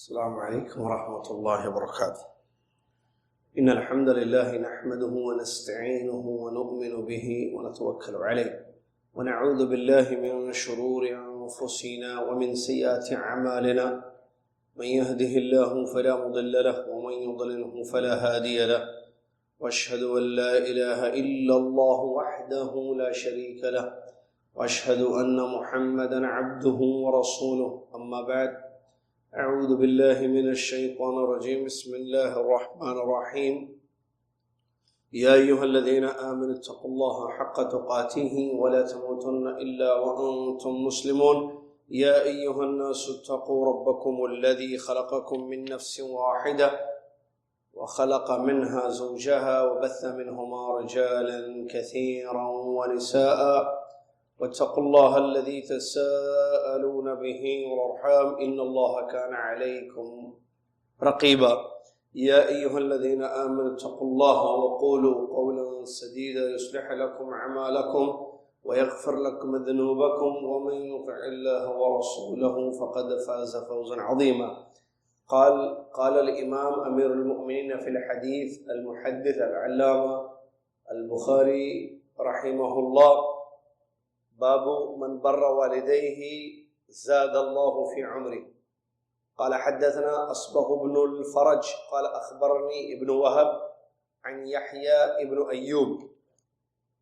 السلام عليكم ورحمة الله وبركاته. إن الحمد لله نحمده ونستعينه ونؤمن به ونتوكل عليه، ونعوذ بالله من شرور أنفسنا ومن سيئات أعمالنا، من يهده الله فلا مضل له ومن يضلله فلا هادي له، وأشهد أن لا إله إلا الله وحده لا شريك له، وأشهد أن محمدا عبده ورسوله. أما بعد، أعوذ بالله من الشيطان الرجيم. بسم الله الرحمن الرحيم. يا أيها الذين آمنوا اتقوا الله حق تقاته ولا تموتن إلا وأنتم مسلمون. يا أيها الناس اتقوا ربكم الذي خلقكم من نفس واحدة وخلق منها زوجها وبث منهما رجالا كثيرا ونساء، واتقوا الله الذي تساءلون به والأرحام إن الله كان عليكم رقيبا. يا أيها الذين آمنوا اتقوا الله وقولوا قولا سديدا يصلح لكم أعمالكم ويغفر لكم ذنوبكم، ومن يطع الله ورسوله فقد فاز فوزا عظيما. قال الإمام أمير المؤمنين في الحديث المحدث العلامة البخاري رحمه الله: باب من بر والديه زاد الله في عمره. قال حدثنا أصبغ بن الفرج قال أخبرني ابن وهب عن يحيى ابن أيوب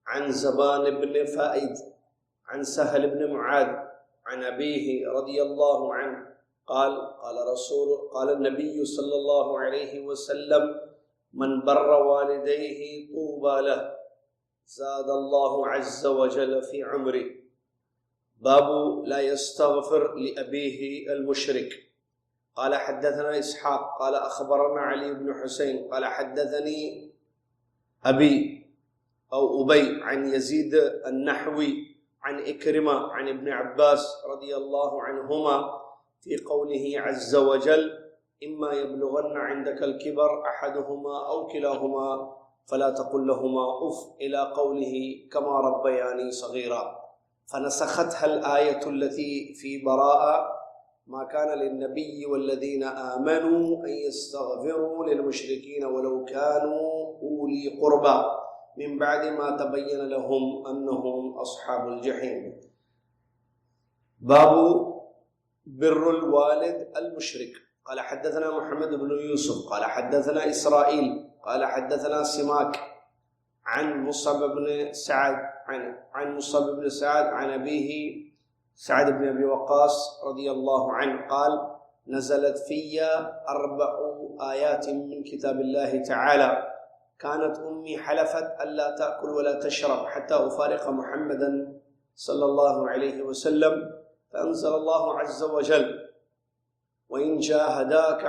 عن زبان بن فائد عن سهل بن معاذ عن أبيه رضي الله عنه قال النبي صلى الله عليه وسلم: من بر والديه طوبى له زاد الله عز وجل في عمره. باب لا يستغفر لأبيه المشرك. قال حدثنا إسحاق قال أخبرنا علي بن حسين قال حدثني أبي عن يزيد النحوي عن إكرمة عن ابن عباس رضي الله عنهما في قوله عز وجل: إما يبلغن عندك الكبر أحدهما أو كلاهما فلا تقل لهما أف، إلى قوله كما ربياني صغيرا. فنسختها الآية التي في براءة: ما كان للنبي والذين آمنوا أن يستغفروا للمشركين ولو كانوا أولي قربى من بعد ما تبين لهم أنهم أصحاب الجحيم. باب بر الوالد المشرك. قال حدثنا محمد بن يوسف قال حدثنا إسرائيل قال حدثنا سماك عن مصعب بن سعد عن أبيه سعد بن أبي وقاص رضي الله عنه قال: نزلت في 4 آيات من كتاب الله تعالى: كانت أمي حلفت ألا تأكل ولا تشرب حتى أفارق محمدا صلى الله عليه وسلم، فأنزل الله عز وجل: وإن جاهداك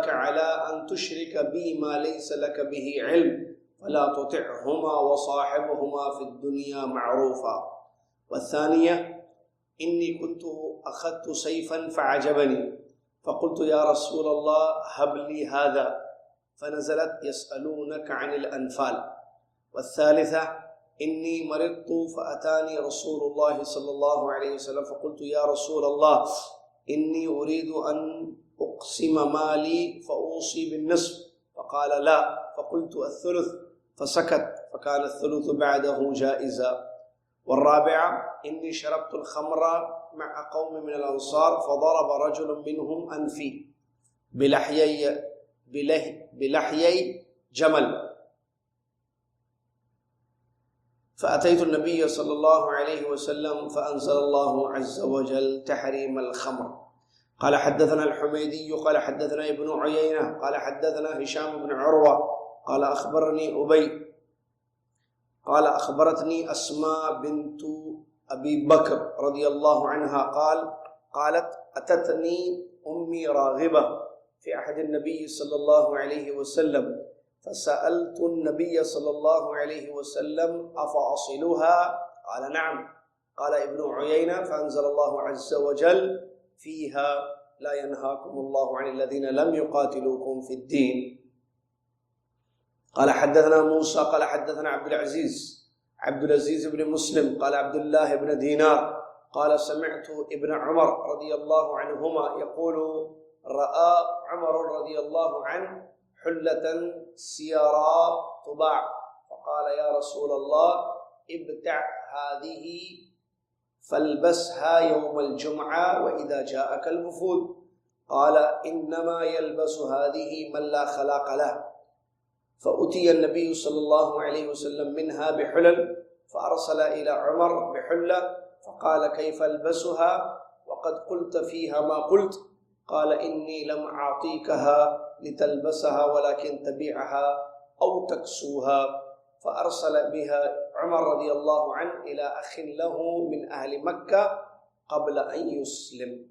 على أن تشرك بي ما ليس لك به علم فلا تطعهما وصاحبهما في الدنيا معروفا. والثانية: إني كنت أخذت سيفا فعجبني فقلت يا رسول الله هب لي هذا، فنزلت يسألونك عن الأنفال. والثالثة: إني مرضت فأتاني رسول الله صلى الله عليه وسلم فقلت يا رسول الله إني أريد أن أقسم مالي فأوصي بالنصف، فقال لا، فقلت الثلث، فسكت، فكان الثلث بعده جائزا. والرابعة: إني شربت الخمر مع قوم من الأنصار فضرب رجل منهم أنفي بلحيي جمل، فأتيت النبي صلى الله عليه وسلم فأنزل الله عز وجل تحريم الخمر. قال حدثنا الحميدي قال حدثنا ابن عيينة قال حدثنا هشام بن عروة قال أخبرني أبي قال أخبرتني أسماء بنت أبي بكر رضي الله عنها قالت: أتتني أمي راغبة في عهد النبي صلى الله عليه وسلم، فسألت النبي صلى الله عليه وسلم: أفأصلها؟ قال: نعم. قال ابن عيينة: فأنزل الله عز وجل فيها: لا ينهاكم الله عن الذين لم يقاتلوكم في الدين. قال حدثنا موسى قال حدثنا عبد العزيز بن مسلم قال عبد الله بن دينار قال سمعت ابن عمر رضي الله عنهما يقول رأى عمر رضي الله عنه حلة سيراء طباع فقال يا رسول الله ابتع هذه فالبسها يوم الجمعة وإذا جاءك الوفود. قال إنما يلبس هذه من لا خلاق له. فأتي النبي صلى الله عليه وسلم منها بحلل فأرسل إلى عمر بحلة فقال كيف ألبسها وقد قلت فيها ما قلت؟ قال إني لم أعطيكها لتلبسها ولكن تبيعها أو تكسوها. فأرسل بها عمر رضي الله عنه إلى أخ له من أهل مكة قبل أن يسلم.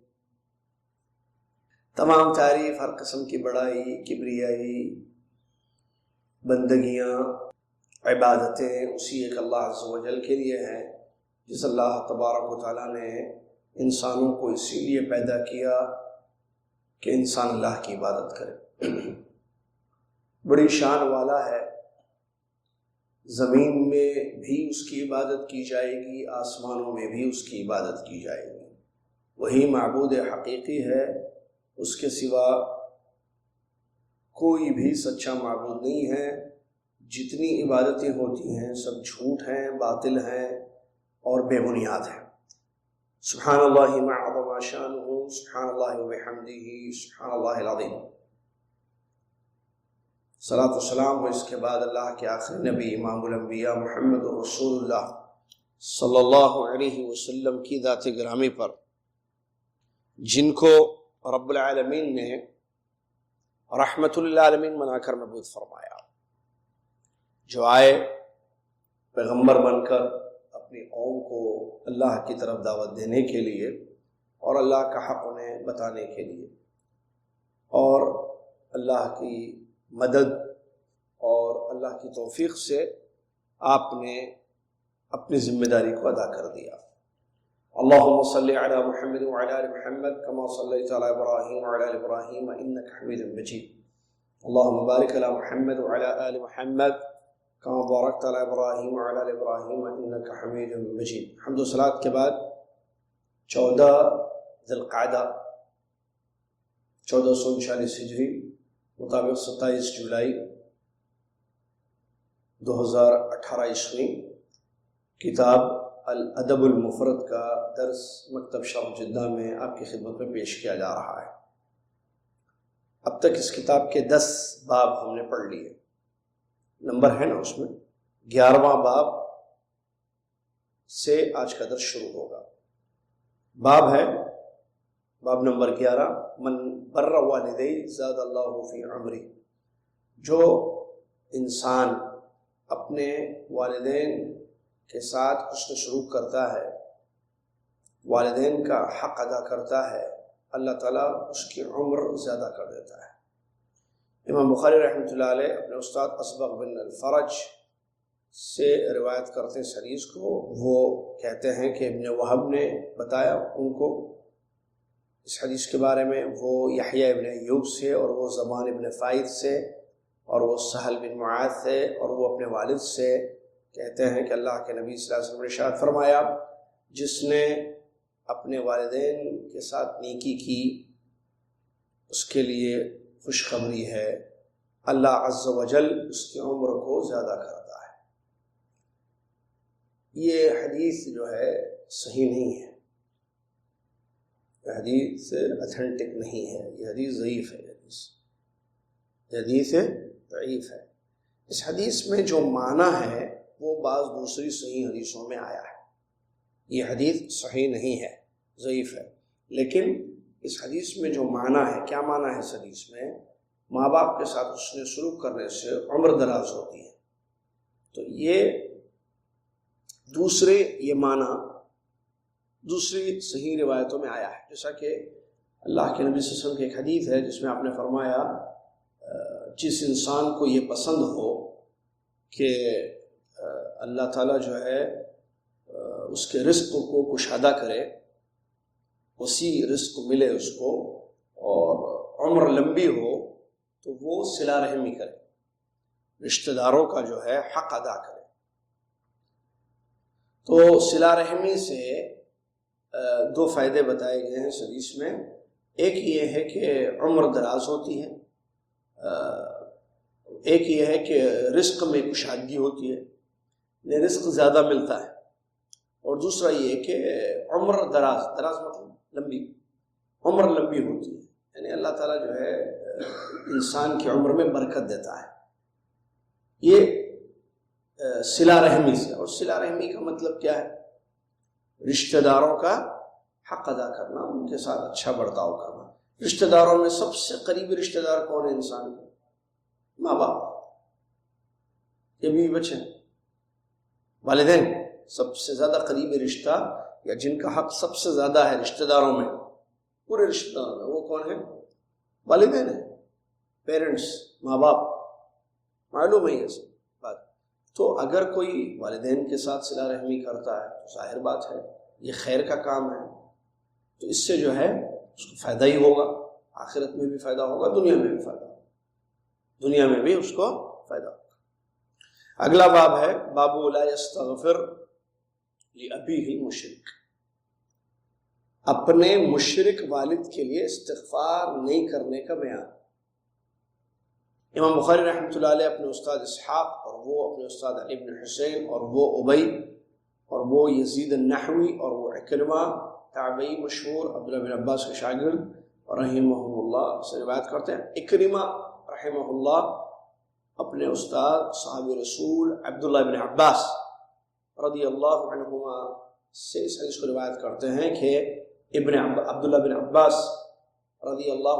تمام تعریف، ہر قسم کی بڑائی، کبریائی، بندگیاں، عبادتیں اسی ایک اللہ عز و جل کے لیے ہیں، جس اللہ تبارک و تعالیٰ نے انسانوں کو اسی لیے پیدا کیا کہ انسان اللہ کی عبادت کرے۔ بڑی شان والا ہے، زمین میں بھی اس کی عبادت کی جائے گی، آسمانوں میں بھی اس کی عبادت کی جائے گی۔ وہی معبود حقیقی ہے، اس کے سوا کوئی بھی سچا معبود نہیں ہے۔ جتنی عبادتیں ہوتی ہیں سب جھوٹ ہیں، باطل ہیں اور بے بنیاد ہیں۔ سبحان اللہ ما عظم شانہ، سبحان اللہ وبحمدہ، سبحان اللہ العظیم۔ صلاۃ و سلام ہو اس کے بعد اللہ کے آخری نبی امام الانبیاء محمد رسول اللہ صلی اللہ علیہ وسلم کی ذات گرامی پر، جن کو رب العالمین نے رحمت للعالمین بنا کر مبعوث فرمایا، جو آئے پیغمبر بن کر اپنی قوم کو اللہ کی طرف دعوت دینے کے لیے اور اللہ کا حق انہیں بتانے کے لیے، اور اللہ کی مدد اور اللہ کی توفیق سے آپ نے اپنی ذمہ داری کو ادا کر دیا۔ اللهم صل على محمد وعلى آل محمد كما صليت على إبراهيم وعلى آل إبراهيم إنك حميد مجيد. اللهم بارك على محمد وعلى آل محمد كما باركت على إبراهيم وعلى آل إبراهيم إنك حميد مجيد. حمد و صلاة کے بعد 14 ذی القعدہ 1439 ہجری مطابق 27 جولائی 2018 عیسوی، کتاب الادب المفرد کا درس مکتب شرف جدہ میں آپ کی خدمت میں پیش کیا جا رہا ہے۔ اب تک اس کتاب کے 10 باب ہم نے پڑھ لیے، نمبر ہے نا اس میں، 11واں باب سے آج کا درس شروع ہوگا۔ باب ہے باب نمبر 11، من بر والدی زاد اللہ فی عمری۔ جو انسان اپنے والدین کے ساتھ حسن سلوک کرتا ہے، والدین کا حق ادا کرتا ہے، اللہ تعالیٰ اس کی عمر زیادہ کر دیتا ہے۔ امام بخاری رحمۃ اللہ علیہ اپنے استاد اسبغ بن الفرج سے روایت کرتے ہیں اس حدیث کو۔ وہ کہتے ہیں کہ ابن وہب نے بتایا ان کو اس حدیث کے بارے میں، وہ یحییٰ ابن ایوب سے، اور وہ زمان ابن فائد سے، اور وہ سہل بن معاذ سے، اور وہ اپنے والد سے کہتے ہیں کہ اللہ کے نبی صلی اللہ علیہ وسلم نے ارشاد فرمایا، جس نے اپنے والدین کے ساتھ نیکی کی اس کے لیے خوشخبری ہے، اللہ عز و جل اس کی عمر کو زیادہ کرتا ہے۔ یہ حدیث جو ہے صحیح نہیں ہے، یہ حدیث اتھینٹک نہیں ہے، یہ حدیث ضعیف ہے، یہ حدیث ضعیف ہے۔ اس حدیث میں جو معنی ہے وہ بعض دوسری صحیح حدیثوں میں آیا ہے۔ یہ حدیث صحیح نہیں ہے، ضعیف ہے، لیکن اس حدیث میں جو معنی ہے، کیا معنی ہے اس حدیث میں؟ ماں باپ کے ساتھ حسن سلوک کرنے سے عمر دراز ہوتی ہے۔ تو یہ معنی دوسری صحیح روایتوں میں آیا ہے، جیسا کہ اللہ کے نبی صلی اللہ علیہ وسلم کی ایک حدیث ہے جس میں آپ نے فرمایا، جس انسان کو یہ پسند ہو کہ اللہ تعالیٰ جو ہے اس کے رزق کو کشادہ کرے، وسیع رزق ملے اس کو، اور عمر لمبی ہو، تو وہ صلہ رحمی کرے، رشتہ داروں کا جو ہے حق ادا کرے۔ تو صلہ رحمی سے دو فائدے بتائے گئے ہیں اس حدیث میں. ایک یہ ہے کہ عمر دراز ہوتی ہے، ایک یہ ہے کہ رزق میں کشادگی ہوتی ہے، رزق زیادہ ملتا ہے، اور دوسرا یہ کہ عمر دراز مطلب لمبی، عمر لمبی ہوتی ہے، یعنی اللہ تعالیٰ جو ہے انسان کی عمر میں برکت دیتا ہے. یہ صلہ رحمی سے، اور صلہ رحمی کا مطلب کیا ہے؟ رشتہ داروں کا حق ادا کرنا، ان کے ساتھ اچھا برتاؤ کرنا. رشتہ داروں میں سب سے قریبی رشتہ دار کون ہے انسان کے؟ ماں باپ، یہ بیوی بچے، والدین. سب سے زیادہ قریبی رشتہ یا جن کا حق سب سے زیادہ ہے رشتہ داروں میں، پورے رشتہ داروں میں، وہ کون ہے؟ والدین ہیں، پیرنٹس، ماں باپ. معلوم ہے یہ سب بات. تو اگر کوئی والدین کے ساتھ صلہ رحمی کرتا ہے تو ظاہر بات ہے یہ خیر کا کام ہے، تو اس سے جو ہے اس کو فائدہ ہی ہوگا، آخرت میں بھی فائدہ ہوگا، دنیا میں بھی فائدہ ہوگا، دنیا میں بھی اس کو فائدہ ہوگا. اگلا باب ہے باب لا یستغفر لأبیہ المشرک، اپنے مشرک والد کے لیے استغفار نہیں کرنے کا بیان. امام بخاری رحمۃ اللہ علیہ اپنے استاد اسحاق، اور وہ اپنے استاد علی بن حسین، اور وہ ابی، اور وہ یزید النحوی، اور وہ عکرمہ تابعی مشہور عبداللہ بن عباس کے شاگرد رحمہ اللہ سے روایت کرتے ہیں. عکرمہ رحمہ اللہ اپنے استاد صحابی رسول عبداللہ بن عباس رضی اللہ عنہما سے اس حدیث کو روایت کرتے ہیں کہ عبداللہ بن عباس رضی اللہ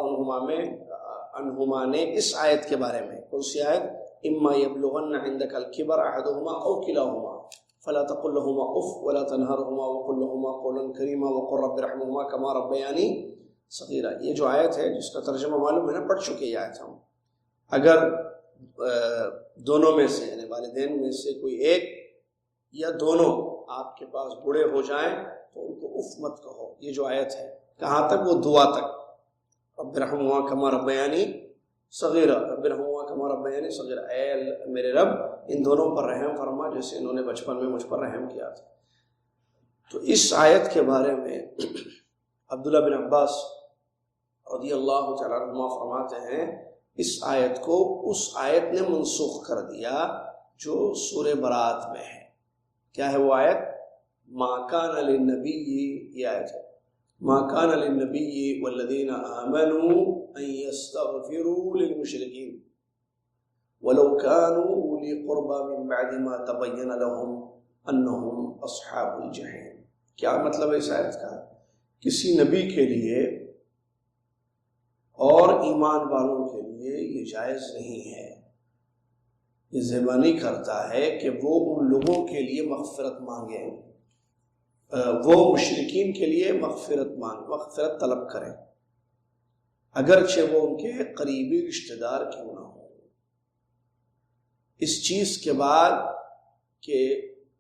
عنہما نے اس آیت کے بارے میں، کون سی آیت؟ اما یبلغن عندک الکبر احدہما او کلاہما فلا تقل لهما اف ولا تنہرهما وقل لهما قولا کریما وقل رب ارحمهما كما ربیانی صغیرا. یہ جو آیت ہے جس کا ترجمہ معلوم ہے نا، پڑھ چکے یہ آیت ہم. اگر دونوں میں سے یعنی والدین میں سے کوئی ایک یا دونوں آپ کے پاس بوڑھے ہو جائیں تو ان کو اف مت کہو. یہ جو آیت ہے کہاں تک؟ وہ دعا تک. رب ارحمہما کما ربیانی صغیرا، رب ارحمہما کما ربیانی صغیرا، اے میرے رب ان دونوں پر رحم فرما جیسے انہوں نے بچپن میں مجھ پر رحم کیا تھا. تو اس آیت کے بارے میں عبداللہ بن عباس رضی اللہ تعالیٰ عنہما فرماتے ہیں اس آیت کو اس آیت نے منسوخ کر دیا جو سورہ برات میں ہے. کیا ہے وہ آیت؟ ما کان للنبی، یہ آیت ہے، ما کان للنبی والذین آمنوا ان یستغفروا للمشرکین ولو كانوا اولی قربى من بعد ما تبین لهم انہم اصحاب الجحیم. کیا مطلب ہے اس آیت کا؟ کسی نبی کے لیے اور ایمان والوں کے لیے یہ جائز نہیں ہے، یہ ذمہ نہیں کرتا ہے کہ وہ ان لوگوں کے لیے مغفرت مانگیں، وہ مشرکین کے لیے مغفرت طلب کریں اگرچہ وہ ان کے قریبی رشتہ دار کیوں نہ ہوں. اس چیز کے بعد کہ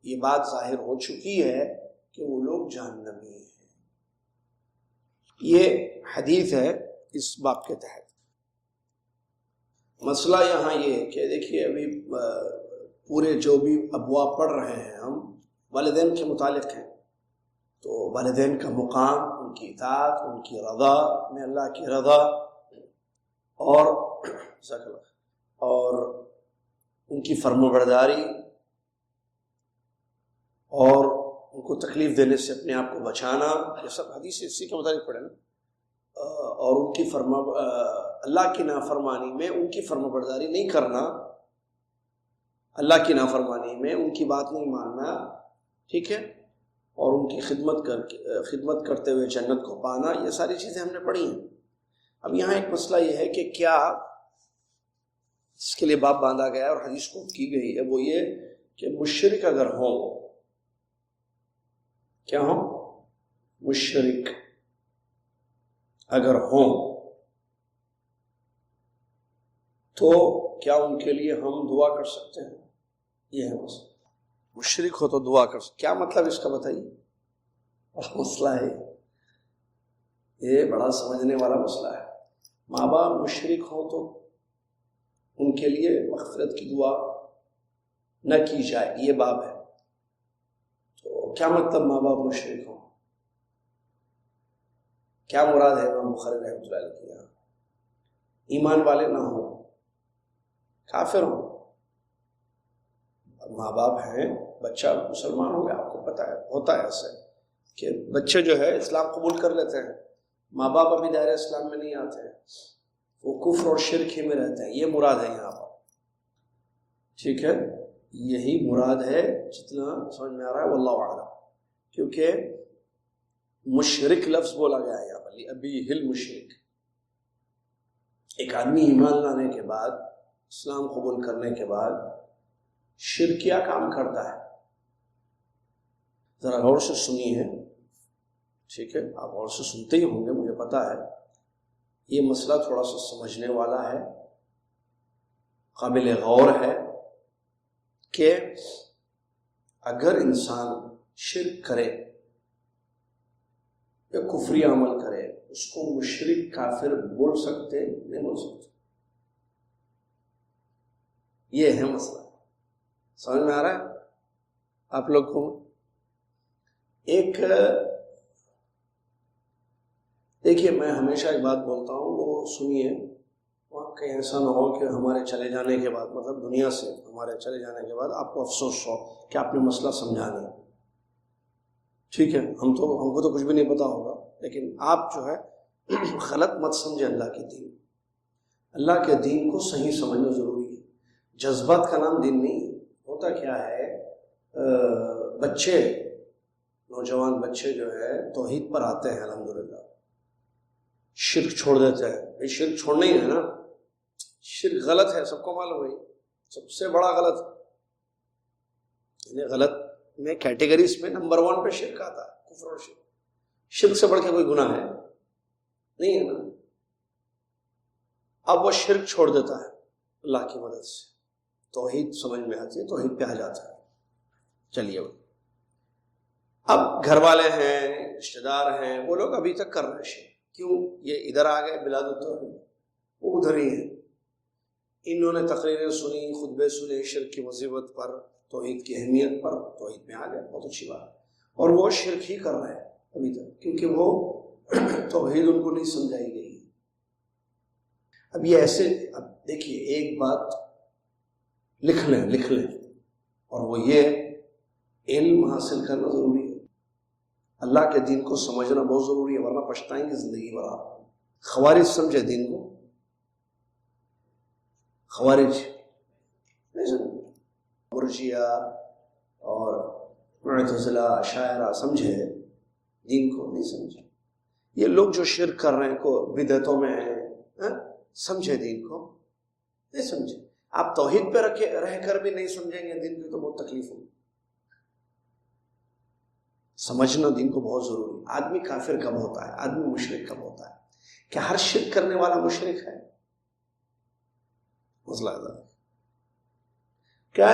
یہ بات ظاہر ہو چکی ہے کہ وہ لوگ جہنمی ہیں. یہ حدیث ہے اس باب کے تحت. مسئلہ یہاں یہ ہے کہ دیکھیے ابھی پورے جو بھی ابواب پڑھ رہے ہیں ہم والدین کے متعلق ہیں، تو والدین کا مقام، ان کی اطاعت، ان کی رضا میں اللہ کی رضا، اور ان کی فرمانبرداری، اور ان کو تکلیف دینے سے اپنے آپ کو بچانا، یہ سب حدیث اسی کے مطابق پڑھے نا. اور ان کی اللہ کی نافرمانی میں ان کی فرمانبرداری نہیں کرنا، اللہ کی نافرمانی میں ان کی بات نہیں ماننا، ٹھیک ہے، اور ان کی خدمت کرتے ہوئے جنت کو پانا، یہ ساری چیزیں ہم نے پڑھی ہیں. اب یہاں ایک مسئلہ یہ ہے کہ کیا اس کے لیے باب باندھا گیا ہے اور حدیث کو کی گئی ہے، وہ یہ کہ مشرک اگر ہوں، کیا ہوں؟ مشرک اگر ہوں تو کیا ان کے لیے ہم دعا کر سکتے ہیں؟ یہ ہے مسئلہ. مشرک ہو تو دعا کر سکتے، کیا مطلب اس کا بتائیے؟ مسئلہ ہے یہ بڑا سمجھنے والا مسئلہ ہے. ماں باپ مشرک ہوں تو ان کے لیے مغفرت کی دعا نہ کی جائے، یہ باب ہے. تو کیا مطلب ماں باپ مشرک ہوں؟ کیا مراد ہے امام بخاری رحمۃ اللہ علیہ کے یہاں؟ ایمان والے نہ ہوں، کافر ہوں. ماں باپ ہیں، بچہ مسلمان ہو گیا، آپ کو پتہ ہے ہوتا ہے ایسے کہ بچے جو ہے اسلام قبول کر لیتے ہیں، ماں باپ ابھی دائرہ اسلام میں نہیں آتے ہیں، وہ کفر اور شرک ہی میں رہتے ہیں. یہ مراد ہے یہاں پر، ٹھیک ہے، یہی مراد ہے جتنا سمجھ میں آ رہا ہے واللہ اعلم. کیونکہ مشرک لفظ بولا گیا ہے یہاں پر، ابھی ہل مشرک. ایک آدمی ایمان لانے کے بعد، اسلام قبول کرنے کے بعد شرک کیا کام کرتا ہے؟ ذرا غور سے سنیے، ٹھیک ہے، آپ غور سے سنتے ہی ہوں گے، مجھے پتا ہے یہ مسئلہ تھوڑا سا سمجھنے والا ہے، قابل غور ہے کہ اگر انسان شرک کرے یا کفری عمل کرے اس کو مشرک کافر بول سکتے نہیں بول سکتے؟ یہ ہے مسئلہ. سمجھ میں آ رہا ہے آپ لوگ کو؟ ایک دیکھیے، میں ہمیشہ ایک بات بولتا ہوں، وہ سنیے، وہاں کہیں ایسا نہ ہو کہ ہمارے چلے جانے کے بعد، مطلب دنیا سے ہمارے چلے جانے کے بعد آپ کو افسوس ہو کہ آپ نے مسئلہ سمجھا نہیں. ٹھیک ہے، ہم کو تو کچھ بھی نہیں پتا ہوگا، لیکن آپ جو ہے غلط مت سمجھے اللہ کے دین. اللہ کے دین کو صحیح سمجھنا ضروری ہے. جذبات کا نام دین نہیں ہے. ہوتا کیا ہے، بچے، نوجوان بچے جو ہے توحید پر آتے ہیں الحمدللہ، شرک چھوڑ دیتے ہیں. یہ شرک چھوڑنا ہی ہے نا، شرک غلط ہے، سب کو معلوم ہے، سب سے بڑا غلط، یعنی غلط میں کیٹیگریز میں نمبر 1 پہ شرک آتا ہے، کفر اور شرک. شرک سے بڑھ کے کوئی گناہ ہے نہیں ہے نا. اب وہ شرک چھوڑ دیتا ہے اللہ کی مدد سے، توحید سمجھ میں آتی ہے، توحید پہ آ جاتا ہے. چلیے بھائی، اب گھر والے ہیں، رشتے دار ہیں، وہ لوگ ابھی تک کر رہے ہیں شرک. کیوں؟ یہ ادھر آ گئے بلاد التوحید، وہ ادھر ہی ہیں. انہوں نے تقریریں سنی، خطبے سنے شرک کی مصیبت پر، توحید کی اہمیت پر، توحید میں آ گئے، بہت اچھی بات. اور وہ شرک ہی کر رہے ہیں ابھی تک، کیونکہ وہ توحید ان کو نہیں سمجھائی گئی. اب یہ ایسے، اب دیکھیے ایک بات لکھ لیں، اور وہ یہ علم حاصل کرنا ضروری ہے. اللہ کے دین کو سمجھنا بہت ضروری ہے، ورنہ پچھتائیں گے زندگی بھر آپ. خوارج سمجھے دین کو؟ خوارج نہیں سمجھے، مرجئہ اور معتزلہ، اشاعرہ سمجھے دین کو؟ نہیں سمجھے. یہ لوگ جو شرک کر رہے ہیں، کو بدعتوں میں ہیں، سمجھے دین کو؟ نہیں سمجھے. آپ توحید پہ رہ کر بھی نہیں سمجھیں گے دین کی تو بہت تکلیف ہوگی. سمجھنا دین کو بہت ضروری. آدمی کافر کب ہوتا ہے، آدمی مشرک کب ہوتا ہے؟ کیا ہر شرک کرنے والا مشرک ہے؟ مسئلہ ہے کیا؟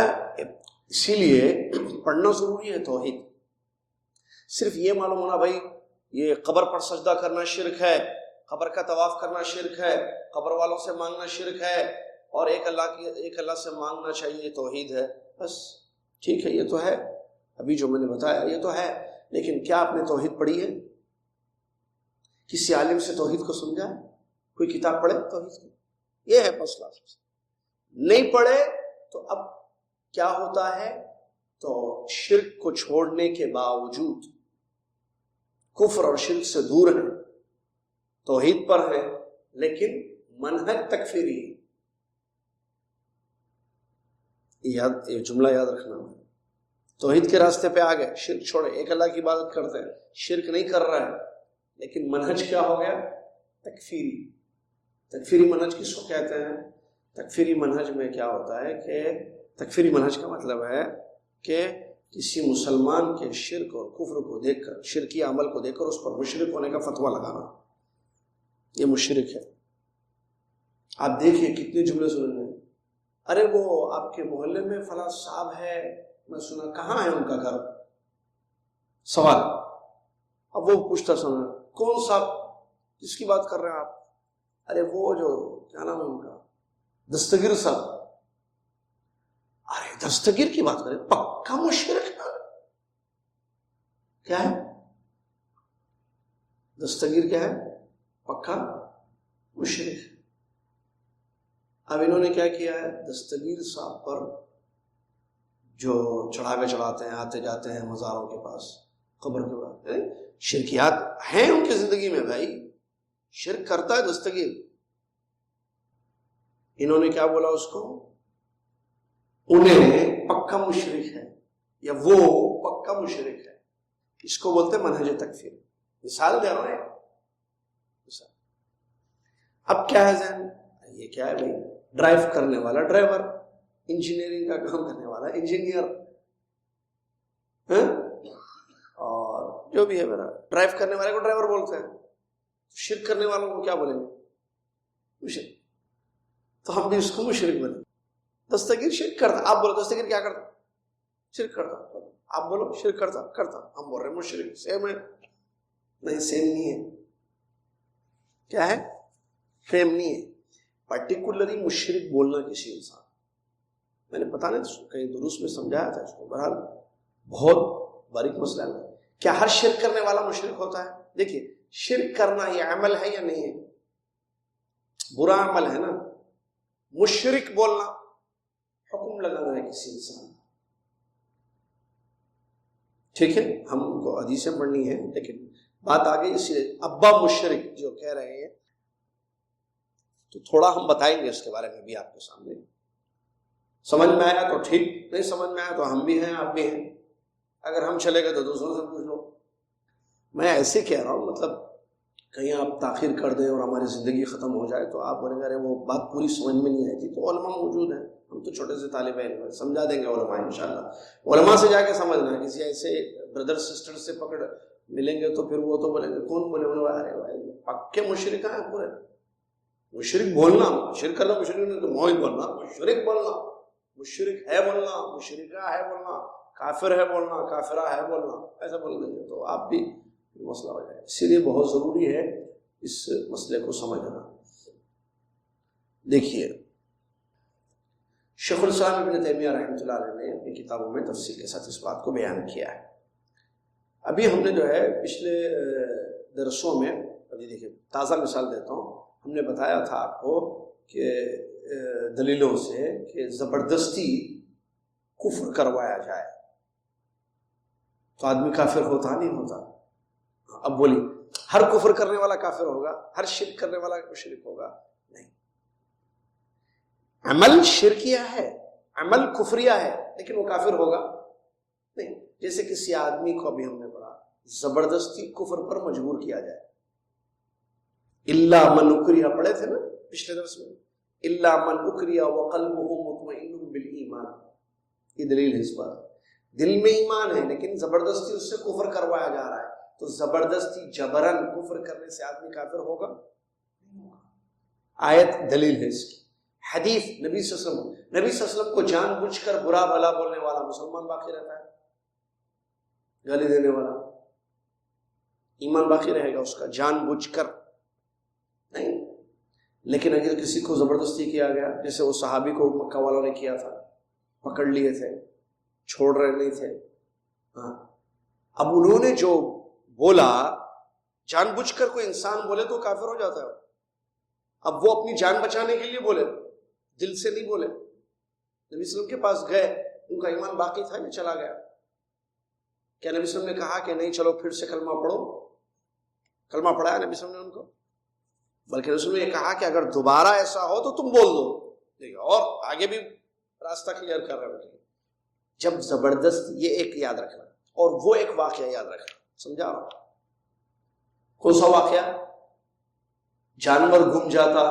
اسی لیے پڑھنا ضروری ہے توحید. صرف یہ معلوم ہونا بھائی یہ قبر پر سجدہ کرنا شرک ہے، قبر کا طواف کرنا شرک ہے، قبر والوں سے مانگنا شرک ہے، اور ایک اللہ سے مانگنا چاہیے، توحید ہے، بس ٹھیک ہے. یہ تو ہے، ابھی جو میں نے بتایا یہ تو ہے، لیکن کیا آپ نے توحید پڑھی ہے؟ کسی عالم سے توحید کو سمجھا ہے؟ کوئی کتاب پڑھے توحید کی؟ یہ ہے مسئلہ. نہیں پڑھے تو اب کیا ہوتا ہے، تو شرک کو چھوڑنے کے باوجود کفر اور شرک سے دور ہیں، توحید پر ہیں، لیکن منہج تکفیری ہے. یہ جملہ یاد رکھنا ہے. توحید کے راستے پہ آ گئے، شرک چھوڑے، ایک اللہ کی عبادت کرتے ہیں، شرک نہیں کر رہا ہے، لیکن منہج کیا ہو گیا؟ تکفیری. تکفیری منہج کس کو کہتے ہیں؟ تکفیری منہج میں کیا ہوتا ہے کہ تکفیری منہج کا مطلب ہے کہ کسی مسلمان کے شرک اور کفر کو دیکھ کر، شرکی عمل کو دیکھ کر اس پر مشرک ہونے کا فتویٰ لگانا، یہ مشرک ہے. آپ دیکھیے کتنے جملے سنیں گے، ارے وہ آپ کے محلے میں فلاں صاحب ہے، میں سنا، کہاں ہے ان کا گھر؟ سوال. اب وہ پوچھتا سنا، کون صاحب، کس کی بات کر رہے ہیں آپ؟ ارے وہ جو کیا نام ہے ان کا، دستگیر صاحب. ارے دستگیر کی بات کریں، پکا مشرک ہے. کیا ہے دستگیر کیا ہے؟ پکا مشرک۔ اب انہوں نے کیا کیا ہے؟ دستگیر صاحب پر جو چڑھاوے چڑھاتے ہیں، آتے جاتے ہیں مزاروں کے پاس، قبر کے پاس، شرکیات ہیں ان کی زندگی میں بھائی، شرک کرتا ہے دستگیر۔ انہوں نے کیا بولا اس کو؟ انہیں پکا مشرک ہے یا وہ پکا مشرک ہے، اس کو بولتے ہیں منہج تکفیر۔ مثال دے رہا ہے۔ اب کیا ہے ذہن؟ یہ کیا ہے بھائی؟ ڈرائیو کرنے والا ڈرائیور، انجینئرنگ کا کام کرنے والا انجینئر، اور جو بھی ہے میرا ڈرائیو کرنے والے کو ڈرائیور بولتے ہیں۔ شرک کرنے والوں کو کیا بولیں گے؟ مشرک۔ تو ہم بھی اس کو مشرک بولیں۔ دستگیر شرک کرتا، آپ بولو دستگیر کیا کرتا؟ شرک کرتا۔ آپ بولو شرک کرتا، ہم بول رہے ہیں مشرک۔ سیم ہے؟ نہیں، سیم نہیں ہے۔ کیا ہے؟ سیم نہیں ہے۔ پرٹیکولرلی مشرک بولنا کسی انسان، میں نے پتا نہیں کہیں دروس میں سمجھایا تھا اس کو، بہرحال بہت باریک مسئلہ ہے۔ کیا ہر شرک کرنے والا مشرک ہوتا ہے؟ دیکھیے، شرک کرنا یہ عمل ہے یا نہیں ہے؟ برا عمل ہے نا۔ مشرک بولنا حکم لگانا ہے کسی انسان، ٹھیک ہے؟ ہم کو حدیثیں پڑھنی ہے لیکن بات آگے اسی لیے ابا مشرک جو کہہ رہے ہیں، تو تھوڑا ہم بتائیں گے اس کے بارے میں بھی آپ کے سامنے۔ سمجھ میں آیا تو ٹھیک، نہیں سمجھ میں آیا تو ہم بھی ہیں آپ بھی ہیں، اگر ہم چلے گئے تو دوسروں سے پوچھ لو۔ میں ایسے کہہ رہا ہوں، مطلب کہیں آپ تاخیر کر دیں اور ہماری زندگی ختم ہو جائے تو آپ بولیں گے ارے وہ بات پوری سمجھ میں نہیں آئی تھی، تو علماء موجود ہیں، ہم تو چھوٹے سے طالب علم ہیں، سمجھا دیں گے علماء انشاءاللہ۔ علماء سے جا کے سمجھنا، کسی ایسے بردر سسٹر سے پکڑ ملیں گے تو پھر وہ تو بولیں گے کون بولے، ارے بھائی پکے مشرک ہیں پورے۔ مشرک بولنا، شرک کرنا مشرک نہیں، تو موحد بولنا، مشرک بولنا، مشرک ہے بولنا، مشرکہ ہے بولنا، کافر ہے بولنا، کافرہ ہے بولنا، ایسا بول دیں گے تو آپ بھی مسئلہ ہو جائے۔ اسی لیے بہت ضروری ہے اس مسئلے کو سمجھنا۔ دیکھیے، شیخ الاسلام ابن تیمیہ رحمۃ اللہ علیہ نے اپنی کتابوں میں تفصیل کے ساتھ اس بات کو بیان کیا ہے۔ ابھی ہم نے جو ہے پچھلے درسوں میں، ابھی دیکھیے تازہ مثال دیتا ہوں، ہم نے بتایا تھا آپ کو کہ دلیلوں سے کہ زبردستی کفر کروایا جائے تو آدمی کافر ہوتا نہیں ہوتا۔ اب بولی ہر کفر کرنے والا کافر ہوگا، ہر شرک کرنے والا مشرک ہوگا؟ نہیں، عمل شرکیہ ہے، عمل کفریہ ہے، لیکن وہ کافر ہوگا نہیں۔ جیسے کسی آدمی کو ابھی ہم نے پڑھا زبردستی کفر پر مجبور کیا جائے، الا من اکریہ، پڑھے تھے نا پچھلے درس میں، الا من اکریہ وقلبہ مطمئن بالایمان، یہ دلیل ہے اس پر۔ دل میں ایمان ہے لیکن زبردستی اس سے کفر کروایا جا رہا ہے، تو زبردستی جبرن کفر کرنے سے آدمی کافر ہوگا؟ آیت دلیل ہے اس کی، حدیث نبی صلی اللہ علیہ وسلم، نبی صلی اللہ علیہ وسلم کو جان بوجھ کر برا بھلا بولنے والا مسلمان باقی رہتا ہے؟ گالی دینے والا ایمان باقی رہے گا اس کا جان بوجھ کر؟ نہیں۔ لیکن اگر کسی کو زبردستی کیا گیا، جیسے وہ صحابی کو مکہ والوں نے کیا تھا، پکڑ لیے تھے، چھوڑ رہے نہیں تھے، ہاں، اب انہوں نے جو بولا، جان بوجھ کر کوئی انسان بولے تو کافر ہو جاتا ہے۔ اب وہ اپنی جان بچانے کے لیے بولے، دل سے نہیں بولے۔ نبی صلی اللہ علیہ وسلم کے پاس گئے، ان کا ایمان باقی تھا یا چلا گیا؟ کیا نبی صلی اللہ علیہ وسلم نے کہا کہ نہیں چلو پھر سے کلمہ پڑھو؟ کلمہ پڑھایا نبی صلی اللہ علیہ وسلم نے ان کو؟ بلکہ رسول نے یہ کہا کہ اگر دوبارہ ایسا ہو تو تم بول دو۔ دیکھیں، اور آگے بھی راستہ کلیئر کر رہے ہیں۔ جب زبردست، یہ ایک یاد رکھنا، اور وہ ایک واقعہ یاد رکھنا، سمجھا رہا ہوں؟ کون سا واقعہ؟ جانور گم جاتا،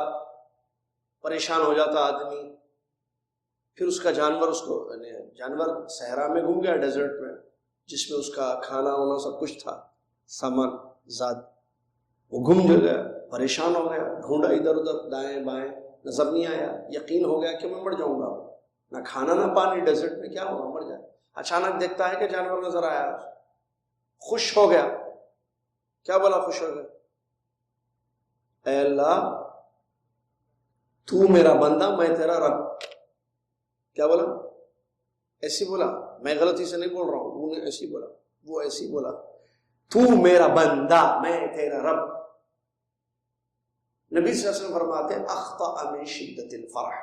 پریشان ہو جاتا آدمی، پھر اس کا جانور، اس کو جانور صحرا میں گم گیا، ڈیزرٹ میں، جس میں اس کا کھانا وانا سب کچھ تھا، سامان زاد، وہ گم جو گیا، پریشان ہو گیا، ڈھونڈا ادھر ادھر دائیں بائیں، نظر نہیں آیا، یقین ہو گیا کہ میں مر جاؤں گا، نہ کھانا نہ پانی، ڈیزرٹ میں کیا ہوگا، مر جائے۔ اچانک دیکھتا ہے کہ جانور نظر آیا، خوش ہو گیا۔ کیا بولا خوش ہو گیا؟ اے اللہ تو میرا بندہ، میں تیرا رب۔ کیا بولا؟ ایسی بولا، میں غلطی سے نہیں بول رہا ہوں، وہ نے ایسی بولا، وہ ایسی بولا۔ تو میرا بندہ میں تیرا رب. نبی صلی اللہ علیہ وسلم فرماتے ہیں اخطأ من شدت الفرح،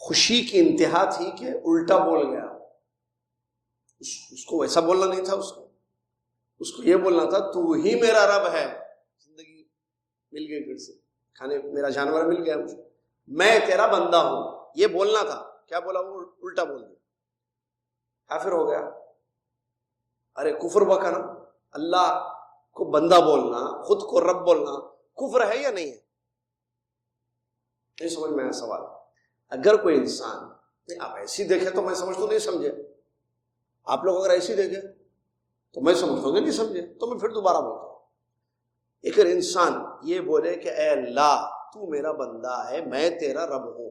خوشی کی انتہا تھی کہ الٹا بول گیا. اس کو ویسا بولنا نہیں تھا، اس کو یہ بولنا تھا تو ہی میرا رب ہے. زندگی مل گئی، پھر سے کھانے میرا جانور مل گیا مجھے، میں تیرا بندہ ہوں، یہ بولنا تھا. کیا بولا؟ وہ الٹا بول دیا، کافر ہو گیا. ارے کفر بکا نا، اللہ کو بندہ بولنا، خود کو رب بولنا کفر ہے یا نہیں ہے؟ نہیں سمجھ میں آیا سوال. اگر کوئی انسان نہیں، آپ ایسی دیکھیں تو میں سمجھتا ہوں نہیں سمجھے، آپ لوگ اگر ایسی دیکھیں تو میں سمجھتا ہوں کہ نہیں سمجھے، تو میں پھر دوبارہ بولتا ہوں. اگر انسان یہ بولے کہ اے اللہ تو میرا بندہ ہے، میں تیرا رب ہوں،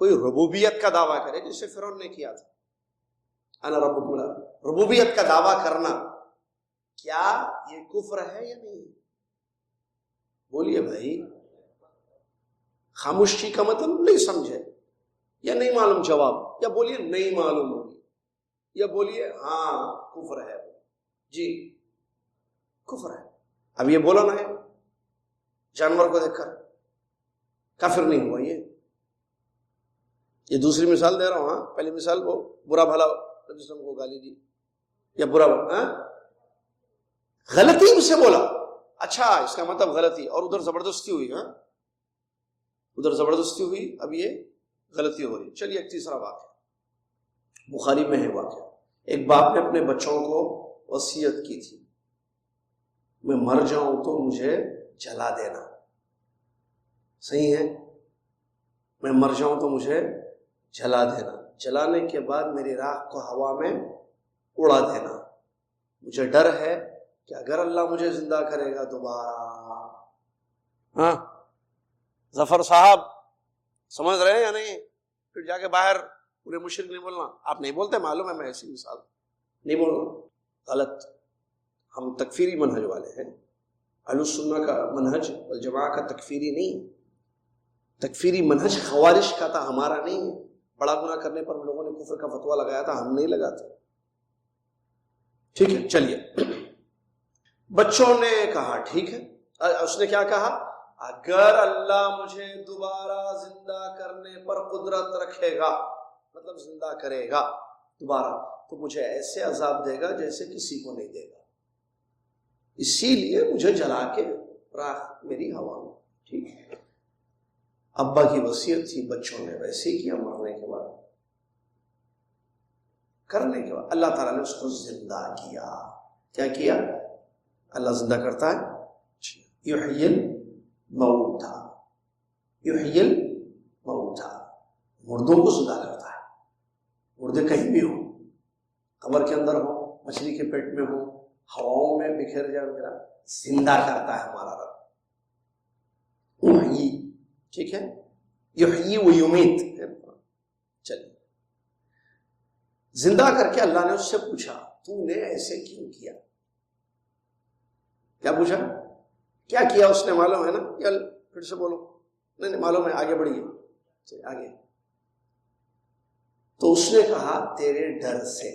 کوئی ربوبیت کا دعویٰ کرے جسے فرعون نے کیا تھا، انا ربکم الاعلی، ربوبیت کا دعویٰ کرنا، کیا یہ کفر ہے یا نہیں؟ بولیے بھائی. خاموشی کا مطلب نہیں سمجھے یا نہیں معلوم جواب، یا بولیے نہیں معلوم ہوگی، یا بولیے ہاں کفر ہے. جی کفر ہے. اب یہ بولا نا ہے جانور کو دیکھ کر کافر نہیں ہوا. یہ دوسری مثال دے رہا ہوں. ہاں پہلی مثال وہ برا بھلا کو گالی دی یا برا غلطی اسے بولا، اچھا اس کا مطلب غلطی، اور ادھر زبردستی ہوئی. ہاں ادھر زبردستی ہوئی، اب یہ غلطی ہو رہی. چلیے ایک تیسرا واقعہ بخاری میں ہے. واقعہ ایک باپ نے اپنے بچوں کو وصیت کی تھی، میں مر جاؤں تو مجھے جلا دینا. صحیح ہے، میں مر جاؤں تو مجھے جلا دینا، جلانے کے بعد میری راکھ کو ہوا میں اڑا دینا. مجھے ڈر ہے کہ اگر اللہ مجھے زندہ کرے گا دوبارہ. ہاں ظفر صاحب سمجھ رہے ہیں یا نہیں؟ پھر جا کے باہر پورے مشرک نہیں بولنا. آپ نہیں بولتے، معلوم ہے، میں ایسی مثال نہیں بولنا، غلط. ہم تکفیری منہج والے ہیں. اہل السنہ کا منہج والجماعہ کا تکفیری نہیں. تکفیری منہج خوارج کا تھا، ہمارا نہیں ہے. بڑا گناہ کرنے پر لوگوں نے کفر کا فتویٰ لگایا تھا، ہم نہیں لگاتے. ٹھیک ہے چلیے. بچوں نے کہا ٹھیک ہے. اس نے کیا کہا؟ اگر اللہ مجھے دوبارہ زندہ کرنے پر قدرت رکھے گا، مطلب زندہ کرے گا دوبارہ، تو مجھے ایسے عذاب دے گا جیسے کسی کو نہیں دے گا، اسی لیے مجھے جلا کے راکھ میری ہوا میں. ٹھیک ہے، ابا کی وصیت تھی، بچوں نے ویسے ہی کیا. مرنے کے بعد، کرنے کے بعد اللہ تعالیٰ نے اس کو زندہ کیا. کیا کیا؟ اللہ زندہ کرتا ہے. یحیی الموتى، یحیی الموتى، مردوں کو زندہ کرتا ہے. مردے کہیں بھی ہوں، قبر کے اندر ہوں، مچھلی کے پیٹ میں ہوں، ہواؤں میں بکھر جائے وغیرہ، زندہ کرتا ہے ہمارا رب. یحیی، ٹھیک ہے، یحیی و یمیت. چلیے، زندہ کر کے اللہ نے اس سے پوچھا تو نے ایسے کیوں کیا؟ کیا پوچھا؟ کیا کیا اس نے؟ معلوم ہے نا؟ یا پھر سے بولو؟ نہیں معلوم ہے، آگے بڑھیے آگے. تو اس نے کہا تیرے ڈر سے.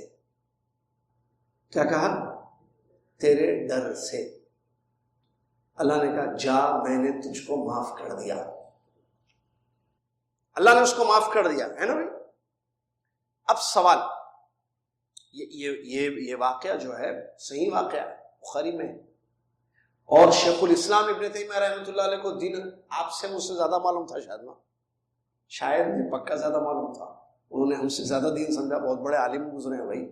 کیا کہا؟ تیرے ڈر سے. اللہ نے کہا جا، میں نے تجھ کو معاف کر دیا. اللہ نے اس کو معاف کر دیا ہے نا بھائی. اب سوال یہ واقعہ جو ہے صحیح واقعہ ہے، بخاری میں ہے، اور شیخ الاسلام ابن تیمیہ رحمۃ اللہ علیہ کو دین آپ سے مجھ سے زیادہ معلوم تھا، شاید نہیں، پکا زیادہ معلوم تھا. انہوں نے ہم سے زیادہ دین سمجھا. بہت بڑے عالم گزرے ہیں بھائی،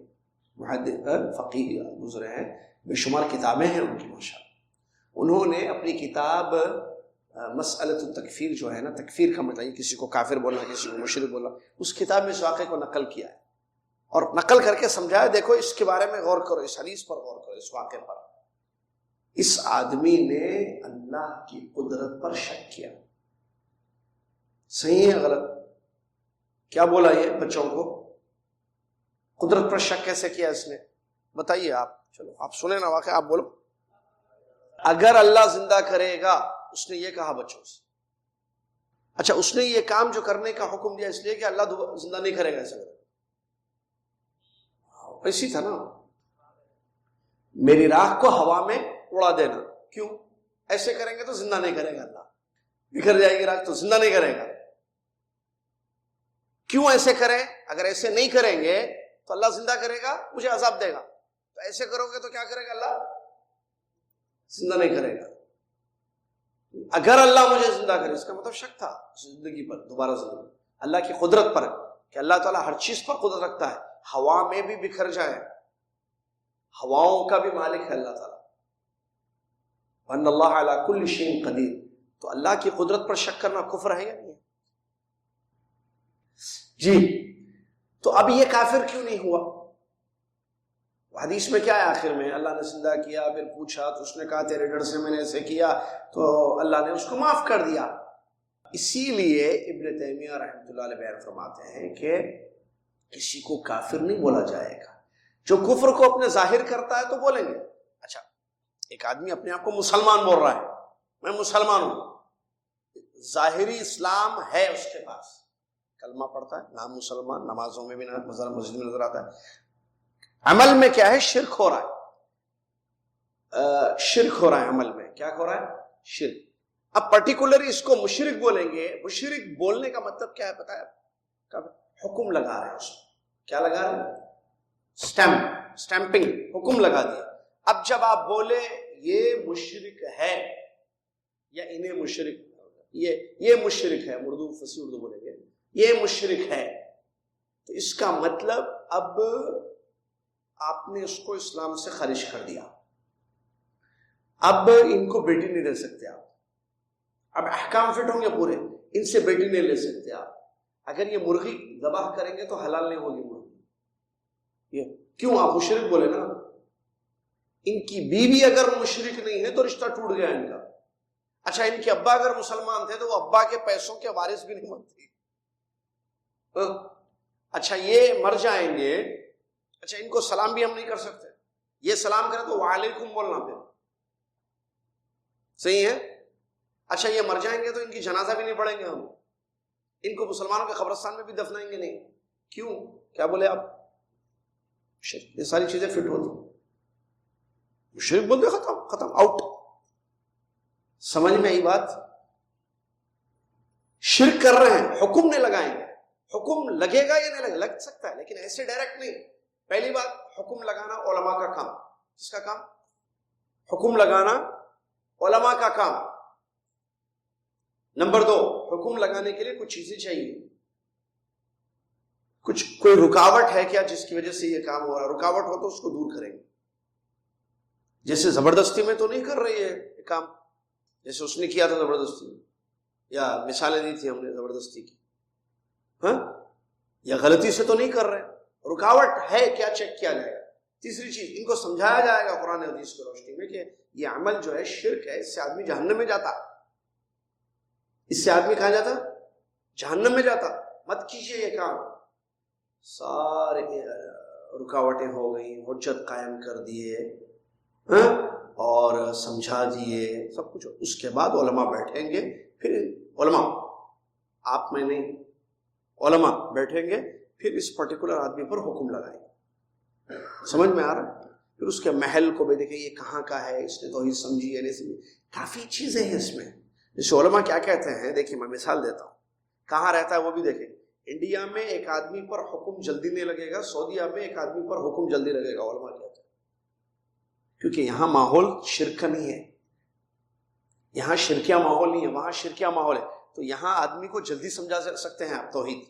محدث فقیہ گزرے ہیں، بے شمار کتابیں ہیں ان کی ماشاءاللہ. انہوں نے اپنی کتاب مسئلۃ التکفیر جو ہے نا، تکفیر کا مطلب کسی کو کافر بولنا، کسی کو مشرک بولنا، اس کتاب میں اس واقعے کو نقل کیا ہے اور نقل کر کے سمجھایا. دیکھو اس کے بارے میں غور کرو، اس حدیث پر غور کرو، اس واقعے پر. اس آدمی نے اللہ کی قدرت پر شک کیا. صحیح ہے غلط؟ کیا بولا یہ بچوں کو؟ قدرت پر شک کیسے کیا اس نے؟ بتائیے آپ. چلو آپ سنیں نا واقعہ، آپ بولو. اگر اللہ زندہ کرے گا، اس نے یہ کہا بچوں سے. اچھا، اس نے یہ کام جو کرنے کا حکم دیا اس لیے کہ اللہ زندہ نہیں کرے گا، ایسا ایسی تھا نا. میری راہ کو ہوا میں اڑا دینا. کیوں؟ ایسے کریں گے تو زندہ نہیں کرے گا اللہ. بکھر جائے گی راہ تو زندہ نہیں کرے گا. کیوں ایسے کریں؟ اگر ایسے نہیں کریں گے تو اللہ زندہ کرے گا, مجھے عذاب دے گا. تو ایسے کرو گے تو کیا کرے گا اللہ؟ زندہ نہیں کرے گا. اگر اللہ مجھے زندہ کرے, اس کا مطلب شک تھا زندگی پر, دوبارہ زندگی, اللہ کی قدرت پر, کہ اللہ تعالیٰ ہر چیز پر قدرت رکھتا ہے. ہوا میں بھی بکھر جائے, ہواؤں کا بھی مالک ہے اللہ تعالیٰ. وَأَنَّ اللَّهَ عَلَى كُلِّ شَيْءٍ قَدِيرٌ. تو اللہ کی قدرت پر شک کرنا کفر ہے یا نہیں؟ جی. تو اب یہ کافر کیوں نہیں ہوا؟ حدیث میں کیا ہے آخر میں؟ اللہ نے زندہ کیا, پھر پوچھا تو اس نے کہا تیرے ڈر سے میں نے ایسے کیا, تو اللہ نے اس کو معاف کر دیا. اسی لیے ابن تیمیہ رحمۃ اللہ علیہ بیان فرماتے ہیں کہ کسی کو کافر نہیں بولا جائے گا. جو کفر کو اپنے ظاہر کرتا ہے تو بولیں گے. اچھا, ایک آدمی اپنے آپ کو مسلمان بول رہا ہے, میں مسلمان ہوں, ظاہری اسلام ہے اس کے پاس, کلمہ پڑھتا ہے, نام مسلمان, نمازوں میں بھی مسجد میں نظر آتا ہے. عمل میں کیا ہے؟ شرک ہو رہا ہے. شرک ہو رہا ہے عمل میں. کیا ہو رہا ہے؟ شرک. اب پرٹیکولرلی اس کو مشرک بولیں گے. مشرک بولنے کا مطلب کیا ہے پتہ ہے؟ حکم لگا رہے ہیں اس کو. کیا لگا رہے ہیں؟ اسٹیمپنگ, حکم لگا دیا. اب جب آپ بولے یہ مشرک ہے یا انہیں مشرک, یہ مشرک ہے, اردو فصیح اردو بولیں گے, یہ مشرک ہے, تو اس کا مطلب اب آپ نے اس کو اسلام سے خارج کر دیا. اب ان کو بیٹی نہیں دے سکتے آپ. اب احکام فٹ ہوں گے پورے, ان سے بیٹی نہیں لے سکتے آپ. اگر یہ مرغی ذبح کریں گے تو حلال نہیں ہوگی مرغی. یہ کیوں؟ آپ مشرک بولے نا. ان کی بیوی اگر مشرک نہیں ہے تو رشتہ ٹوٹ گیا ان کا. اچھا, ان کے ابا اگر مسلمان تھے تو وہ ابا کے پیسوں کے وارث بھی نہیں بنتے. اچھا, یہ مر جائیں گے, اچھا ان کو سلام بھی ہم نہیں کر سکتے. یہ سلام کرے تو وعلیکم بولنا پھر, صحیح ہے. اچھا, یہ مر جائیں گے تو ان کی جنازہ بھی نہیں پڑھیں گے ہم, ان کو مسلمانوں کے قبرستان میں بھی دفنائیں گے نہیں. کیوں؟ کیا بولے آپ؟ یہ ساری چیزیں فٹ ہوتی. مشرک بول دے, ختم آؤٹ. سمجھ میں آئی بات؟ شرک کر رہے ہیں, حکم نہیں لگائیں گے. حکم لگے گا یا نہیں لگے؟ لگ سکتا ہے لیکن ایسے ڈائریکٹ نہیں. پہلی بات, حکم لگانا علماء کا کام. کس کا کام؟ حکم لگانا علماء کا کام. نمبر 2, حکم لگانے کے لیے کچھ چیزیں چاہیے. کوئی رکاوٹ ہے کیا جس کی وجہ سے یہ کام ہو رہا ہے؟ رکاوٹ ہو تو اس کو دور کریں گے. جیسے زبردستی میں تو نہیں کر رہی ہے کام, جیسے اس نے کیا تھا زبردستی میں, یا مثالیں دی تھی ہم نے زبردستی کی, ہاں, یا غلطی سے تو نہیں کر رہے. رکاوٹ ہے کیا, چیک کیا جائے گا. تیسری چیز, ان کو سمجھایا جائے گا قرآن حدیث کی روشنی میں کہ یہ عمل جو ہے شرک ہے, اس سے آدمی جہنم میں جاتا. اس سے آدمی کہاں جاتا؟ جہنم میں جاتا. مت کیجئے یہ کام. سارے رکاوٹیں ہو گئی, حجت قائم کر دیے, اور سمجھا دیے سب کچھ. اس کے بعد علماء بیٹھیں گے, پھر علماء, آپ میں نہیں, علماء بیٹھیں گے, پھر اس پرٹیکولر آدمی پر حکم لگائیں گے. سمجھ میں آ رہا ہے؟ پھر اس کے محل کو بھی دیکھیں, یہ کہاں کا ہے, اس نے توحید سمجھی یا نہیں سمجھی. کافی چیزیں ہیں اس میں. جیسے علماء کیا کہتے ہیں, دیکھیں میں مثال دیتا ہوں. کہاں رہتا ہے وہ بھی دیکھیں. انڈیا میں ایک آدمی پر حکم جلدی نہیں لگے گا, سعودیہ میں ایک آدمی پر حکم جلدی لگے گا. علماء کہتے ہیں کیونکہ یہاں ماحول شرک کا نہیں ہے, یہاں شرکیہ ماحول نہیں ہے, وہاں شرکیہ ماحول ہے. تو یہاں آدمی کو جلدی سمجھا سکتے ہیں آپ توحید,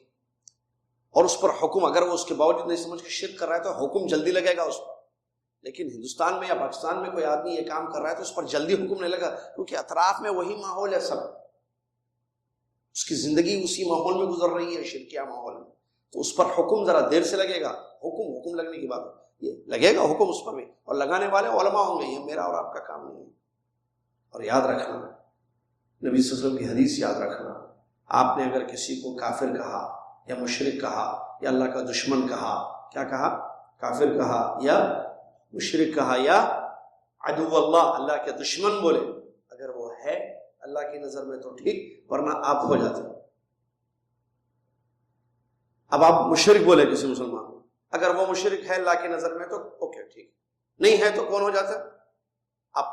اور اس پر حکم, اگر وہ اس کے باوجود نہیں سمجھ کے شرک کر رہا ہے تو حکم جلدی لگے گا اس پر. لیکن ہندوستان میں یا پاکستان میں کوئی آدمی یہ کام کر رہا ہے تو اس پر جلدی حکم نہیں لگا, کیونکہ اطراف میں وہی ماحول ہے, سب اس کی زندگی اسی ماحول میں گزر رہی ہے, شرکیہ ماحول میں. تو اس پر حکم ذرا دیر سے لگے گا. حکم لگنے کی بات, یہ لگے گا حکم اس پر بھی, اور لگانے والے علماء ہوں گے. یہ میرا اور آپ کا کام نہیں ہے. اور یاد رکھنا, نبی صلی اللہ علیہ وسلم کی حدیث یاد رکھنا, آپ نے اگر کسی کو کافر کہا یا مشرک کہا یا اللہ کا دشمن کہا, کیا کہا؟ کافر کہا یا مشرک کہا یا عدو اللہ, اللہ کے دشمن بولے, اگر وہ ہے اللہ کی نظر میں تو ٹھیک, ورنہ آپ ہو جاتے. اب آپ مشرک بولے کسی مسلمان کو, اگر وہ مشرک ہے اللہ کی نظر میں تو اوکے ٹھیک, نہیں ہے تو کون ہو جاتا ہے؟ اب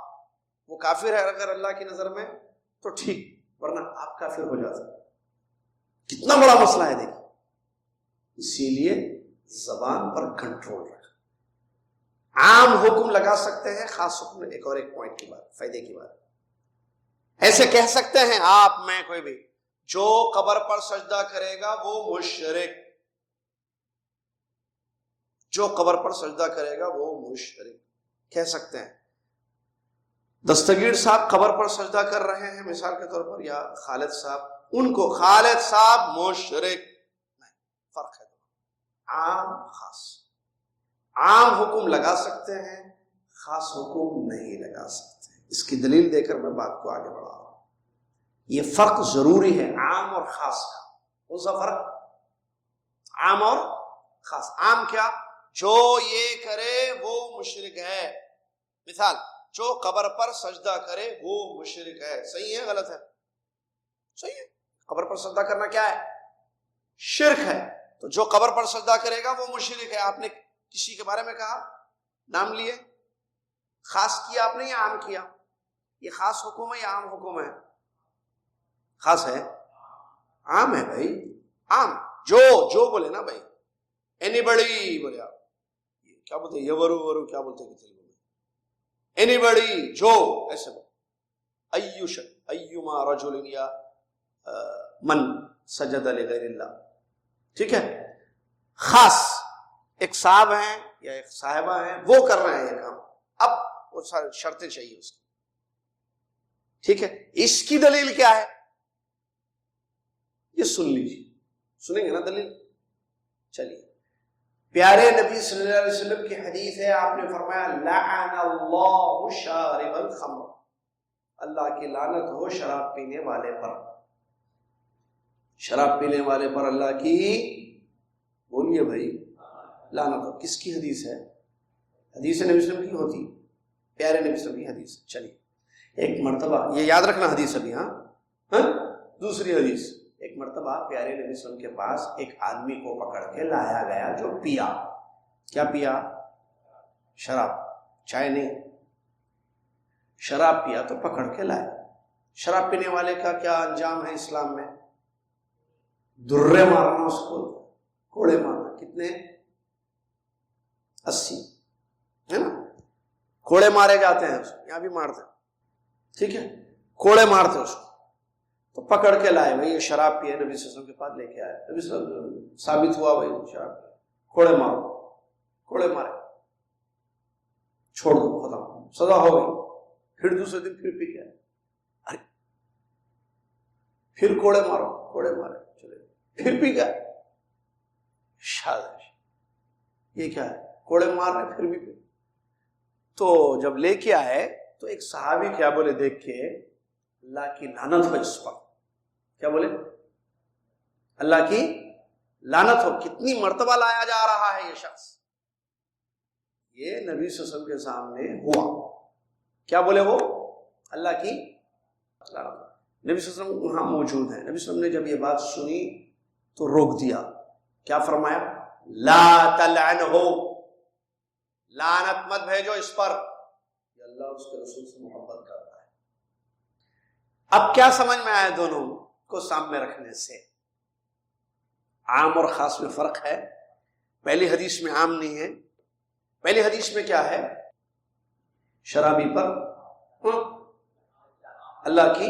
وہ کافر ہے اگر اللہ کی نظر میں تو ٹھیک، ورنہ آپ کافر ہو جاتے. کتنا بڑا مسئلہ ہے دیکھیں. اسی لیے زبان پر کنٹرول رکھ. عام حکم لگا سکتے ہیں، خاص حکم. ایک اور ایک پوائنٹ کی بات، فائدے کی بات. ایسے کہہ سکتے ہیں آپ، میں، کوئی بھی، جو قبر پر سجدہ کرے گا وہ مشرک. جو قبر پر سجدہ کرے گا وہ مشرک کہہ سکتے ہیں. دستگیر صاحب قبر پر سجدہ کر رہے ہیں مثال کے طور پر، یا خالد صاحب، ان کو خالد صاحب مشرک نہیں. فرق ہے عام خاص. عام حکم لگا سکتے ہیں، خاص حکم نہیں لگا سکتے. اس کی دلیل دے کر میں بات کو آگے بڑھا رہا ہوں. یہ فرق ضروری ہے عام اور خاص کا. کون سا فرق؟ عام اور خاص. عام کیا؟ جو یہ کرے وہ مشرک ہے. مثال، جو قبر پر سجدہ کرے وہ مشرک ہے. صحیح ہے غلط ہے؟ صحیح ہے. قبر پر سجدہ کرنا کیا ہے؟ شرک ہے. تو جو قبر پر سجدہ کرے گا وہ مشرک ہے. آپ نے کسی کے بارے میں کہا، نام لیے، خاص کیا آپ نے یا عام کیا؟ یہ خاص حکم ہے یا عام حکم ہے؟ خاص ہے. عام ہے بھائی. عام جو بولے نا بھائی، اینی بڑی بولے. آپ کیا بولتے ہیں؟ یورو ورو کیا بولتے ہیں تیلگو میں؟ اینی بڑی، جو، ایسے بول. ایما رجل یا من سجد لغیر اللہ. ٹھیک ہے. خاص ایک صاحب ہیں یا ایک صاحبہ ہیں، وہ کر رہے ہیں یہ کام. اب وہ شرطیں چاہیے اس کی. ٹھیک ہے. اس کی دلیل کیا ہے یہ سن لیجیے. سنیں گے نا دلیل؟ چلیے. پیارے نبی صلی اللہ علیہ وسلم کی حدیث ہے، آپ نے فرمایا لعن اللہ شارب الخمر. اللہ کی لعنت ہو شراب پینے والے پر. شراب پینے والے پر اللہ کی، بولیے بھائی، لعنت ہو. کس کی حدیث ہے؟ حدیث نبی صلی اللہ علیہ وسلم کی ہوتی، پیارے نبی صلی اللہ علیہ وسلم کی حدیث. چلیے. ایک مرتبہ یہ یاد رکھنا حدیث ابھی. ہاں دوسری حدیث. ایک مرتبہ پیارے نبی صلی اللہ علیہ وسلم کے پاس ایک آدمی کو پکڑ کے لایا گیا جو پیا. کیا پیا؟ شراب. چائے نہیں، شراب پیا تو پکڑ کے لائے. شراب پینے والے کا کیا انجام ہے اسلام میں؟ درے مارنا، اس کو کوڑے مارنا. کتنے؟ 80 ہے نا. کوڑے مارے جاتے ہیں اس کو. یہاں بھی مارتے ہیں. ٹھیک ہے. کوڑے مارتے اس کو. تو پکڑ کے لائے بھائی یہ شراب پیے. نبی صلی اللہ علیہ وسلم کے پاس لے کے آئے. نبی صلی اللہ علیہ وسلم ثابت ہوا بھائی شراب پیے. کوڑے مارو. کوڑے مارے، چھوڑ دو، ختم، سزا ہو گئی. پھر دوسرے دن پھر پی کے آئے. ارے پھر کوڑے مارو. کوڑے مارے، چلے پھر پی گئے. شادش، یہ کیا ہے؟ کوڑے مار رہے پھر بھی پی. تو جب لے کے آئے تو ایک صحابی کیا بولے دیکھ کے؟ اللہ کی لعنت ہو اس پر. کیا بولے؟ اللہ کی لعنت ہو. کتنی مرتبہ لایا جا رہا ہے یہ شخص. یہ نبی صلی اللہ علیہ وسلم کے سامنے ہوا. کیا بولے وہ؟ اللہ کی لعنت. نبی صلی اللہ علیہ وسلم وہاں موجود ہیں. نبی صلی اللہ علیہ وسلم نے جب یہ بات سنی تو روک دیا. کیا فرمایا؟ لا تلعنہ، لعنت مت بھیجو اس پر. یہ اللہ اس کے رسول سے محبت کرتا ہے. اب کیا سمجھ میں آیا دونوں کو سامنے رکھنے سے؟ عام اور خاص میں فرق ہے. پہلی حدیث میں عام نہیں ہے. پہلی حدیث میں کیا ہے؟ شرابی پر اللہ کی.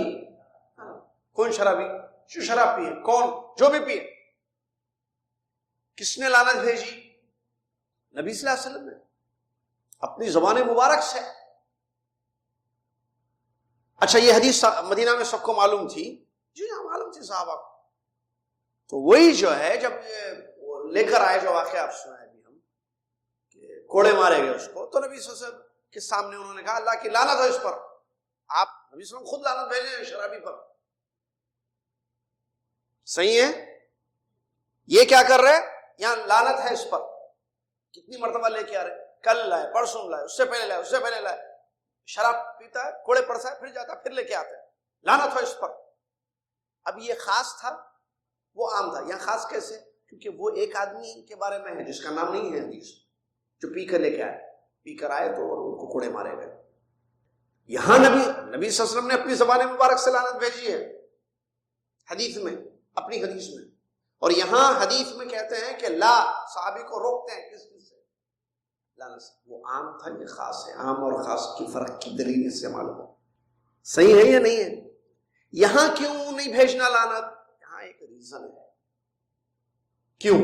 کون شرابی؟ جو شراب پیے. کون؟ جو بھی پیے. کس نے لعنت بھیجی؟ نبی صلی اللہ علیہ وسلم نے اپنی زبان مبارک سے. اچھا یہ حدیث مدینہ میں سب کو معلوم تھی؟ جی ہاں معلوم تھی صحابہ کو. تو وہی جو ہے جب لے کر آئے جو واقعہ آپ سنائے بھی ہم کہ کوڑے مارے گئے اس کو، تو نبی صلی اللہ علیہ وسلم کے سامنے انہوں نے کہا اللہ کی لعنت ہو اس پر. آپ نبی صلی اللہ علیہ وسلم خود لعنت بھیجے ہیں شرابی پر. صحیح ہے. یہ کیا کر رہے؟ یہاں لعنت ہے اس پر. کتنی مرتبہ لے کے آ رہے؟ کل لائے، پرسوں لائے، اس سے پہلے لائے، اس سے پہلے لائے. شراب پیتا ہے، کوڑے پڑتا ہے، پھر جاتا ہے، پھر لے کے آتا ہے. لعنت ہو اس پر. اب یہ خاص تھا، وہ عام تھا. یہاں خاص کیسے؟ کیونکہ وہ ایک آدمی کے بارے میں ہے جس کا نام نہیں ہے حدیث، جو پی کر لے کے آئے. پی کر آئے تو ان کو کوڑے مارے گئے. یہاں نبی صلی اللہ علیہ وسلم نے اپنی زبان مبارک سے لعنت بھیجی ہے حدیث میں، اپنی حدیث میں. اور یہاں حدیث میں کہتے ہیں کہ لا، صحابی کو روکتے ہیں کس سے؟ لعنت سے. وہ عام تھا، یہ خاص ہے. عام اور خاص کی فرق کی دلیل اس سے معلوم ہو. صحیح ہے یا نہیں ہے؟ یہاں کیوں نہیں بھیجنا لعنت؟ یہاں ایک ریزن ہے. کیوں؟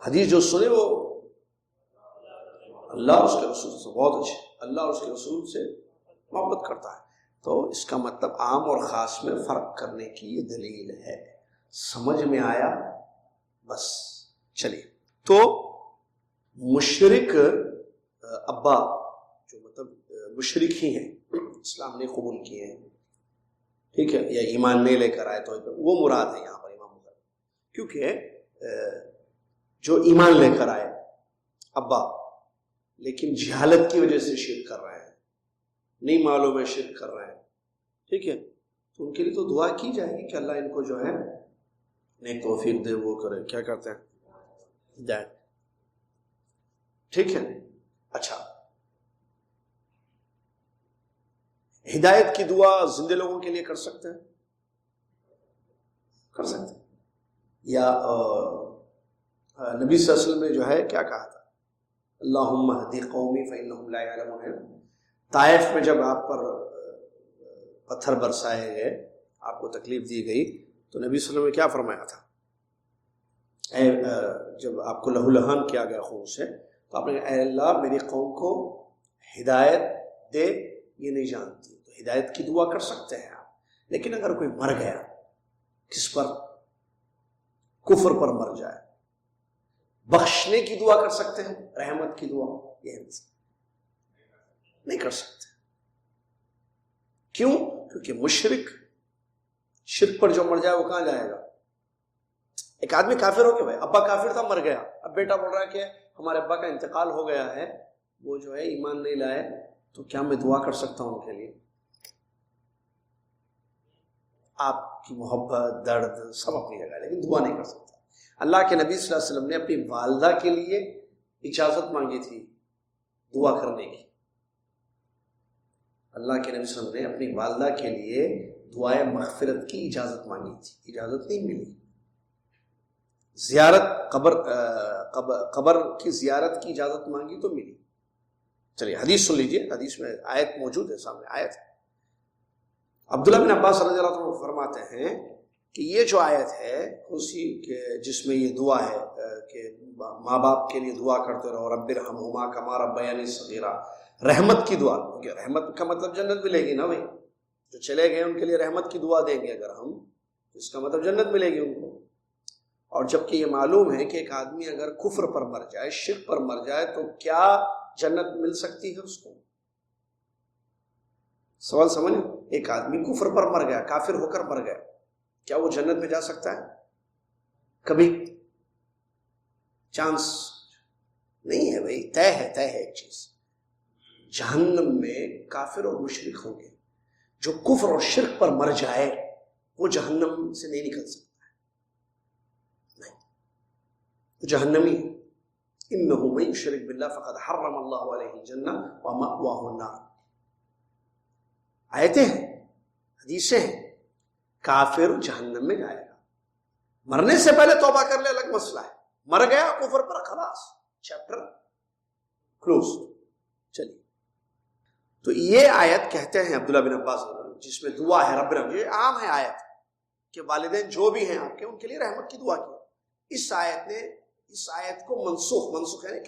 حدیث جو سنے وہ اللہ اور اس کے رسول سے بہت اچھے، اللہ اور اس کے رسول سے محبت کرتا ہے. تو اس کا مطلب عام اور خاص میں فرق کرنے کی یہ دلیل ہے. سمجھ میں آیا؟ بس چلیے. تو مشرک ابا جو مطلب مشرک ہی ہیں، اسلام نہیں قبول کیے ہیں، ٹھیک ہے، یا ایمان نہیں لے کر آئے، تو وہ مراد ہے یہاں پر امام بخاری. کیونکہ جو ایمان لے کر آئے ابا لیکن جہالت کی وجہ سے شرک کر رہے ہیں، نہیں معلوم ہے شرک کر رہے ہیں، ٹھیک ہے، تو ان کے لیے تو دعا کی جائے گی کہ اللہ ان کو جو ہے نیک توفیق دے، وہ کرے، کیا کرتے ہیں، ہدایت. ٹھیک ہے. اچھا، ہدایت کی دعا زندے لوگوں کے لیے کر سکتے ہیں؟ کر سکتے ہیں. یا نبی صلی اللہ علیہ وسلم نے جو ہے کیا کہا تھا، اللہم اہدی قومی فإنہم لا یعلمون. طائف میں جب آپ پر پتھر برسائے گئے، آپ کو تکلیف دی گئی، تو نبی صلی اللہ علیہ وسلم نے کیا فرمایا تھا؟ جب آپ کو لہو لہان کیا گیا خون سے، تو آپ نے کہا اے اللہ میری قوم کو ہدایت دے، یہ نہیں جانتی. تو ہدایت کی دعا کر سکتے ہیں آپ. لیکن اگر کوئی مر گیا، کس پر؟ کفر پر مر جائے، بخشنے کی دعا کر سکتے ہیں، رحمت کی دعا؟ یہ نہیں کر سکتے. کیوں؟ کیونکہ مشرک شرک پر جو مر جائے وہ کہاں جائے گا؟ ایک آدمی کافر ہو کے، بھائی ابا کافر تھا مر گیا، اب بیٹا بول رہا ہے کہ ہمارے ابا کا انتقال ہو گیا ہے، وہ جو ہے ایمان نہیں لائے، تو کیا میں دعا کر سکتا ہوں ان کے لیے؟ آپ کی محبت، درد سب اپنی جگہ ہے، لیکن دعا نہیں کر سکتا. اللہ کے نبی صلی اللہ علیہ وسلم نے اپنی والدہ کے لیے اجازت مانگی تھی دعا کرنے کی. اللہ کے نبی صلی اللہ علیہ وسلم نے اپنی والدہ کے لیے دعائے مغفرت کی اجازت مانگی تھی، اجازت نہیں ملی. زیارت قبر کی زیارت کی اجازت مانگی تو ملی. چلیے حدیث سن لیجئے، حدیث میں آیت موجود ہے، سامنے آیت ہے. عبداللہ بن عباس رضی اللہ عنہ فرماتے ہیں کہ یہ جو آیت ہے اسی کے جس میں یہ دعا ہے کہ ماں باپ کے لیے دعا کرتے رہو، رب ارحمہما کما ربیانی صغیرا، رحمت کی دعا. کیونکہ رحمت کا مطلب جنت ملے گی نا بھائی، جو چلے گئے ان کے لیے رحمت کی دعا دیں گے اگر ہم، تو اس کا مطلب جنت ملے گی ان کو. اور جبکہ یہ معلوم ہے کہ ایک آدمی اگر کفر پر مر جائے، شرک پر مر جائے، تو کیا جنت مل سکتی ہے اس کو؟ سوال سمجھ، ایک آدمی کفر پر مر گیا، کافر ہو کر مر گیا، کیا وہ جنت میں جا سکتا ہے؟ کبھی چانس نہیں ہے بھائی، طے ہے ایک چیز، جہنم میں کافر اور مشرک ہوں گے. جو کفر اور شرک پر مر جائے وہ جہنم سے نہیں نکل سکتا، جہنمی. انه من يشرك بالله فقد حرم الله عليه الجنہ ومأواه النار. آیتیں ہیں، حدیثیں ہیں. کافر جہنم میں جائے گا، مرنے سے پہلے توبہ کر لے الگ مسئلہ ہے، مر گیا کفر پر، خلاص چیپٹر کلوز. چلیے، تو یہ آیت کہتے ہیں عبداللہ بن عباس جس میں دعا ہے رب رحم، یہ عام ہے آیت کہ والدین جو بھی ہیں آپ کے ان کے لیے رحمت کی دعا کی. اس آیت نے اس آیت کو منسوخ یعنی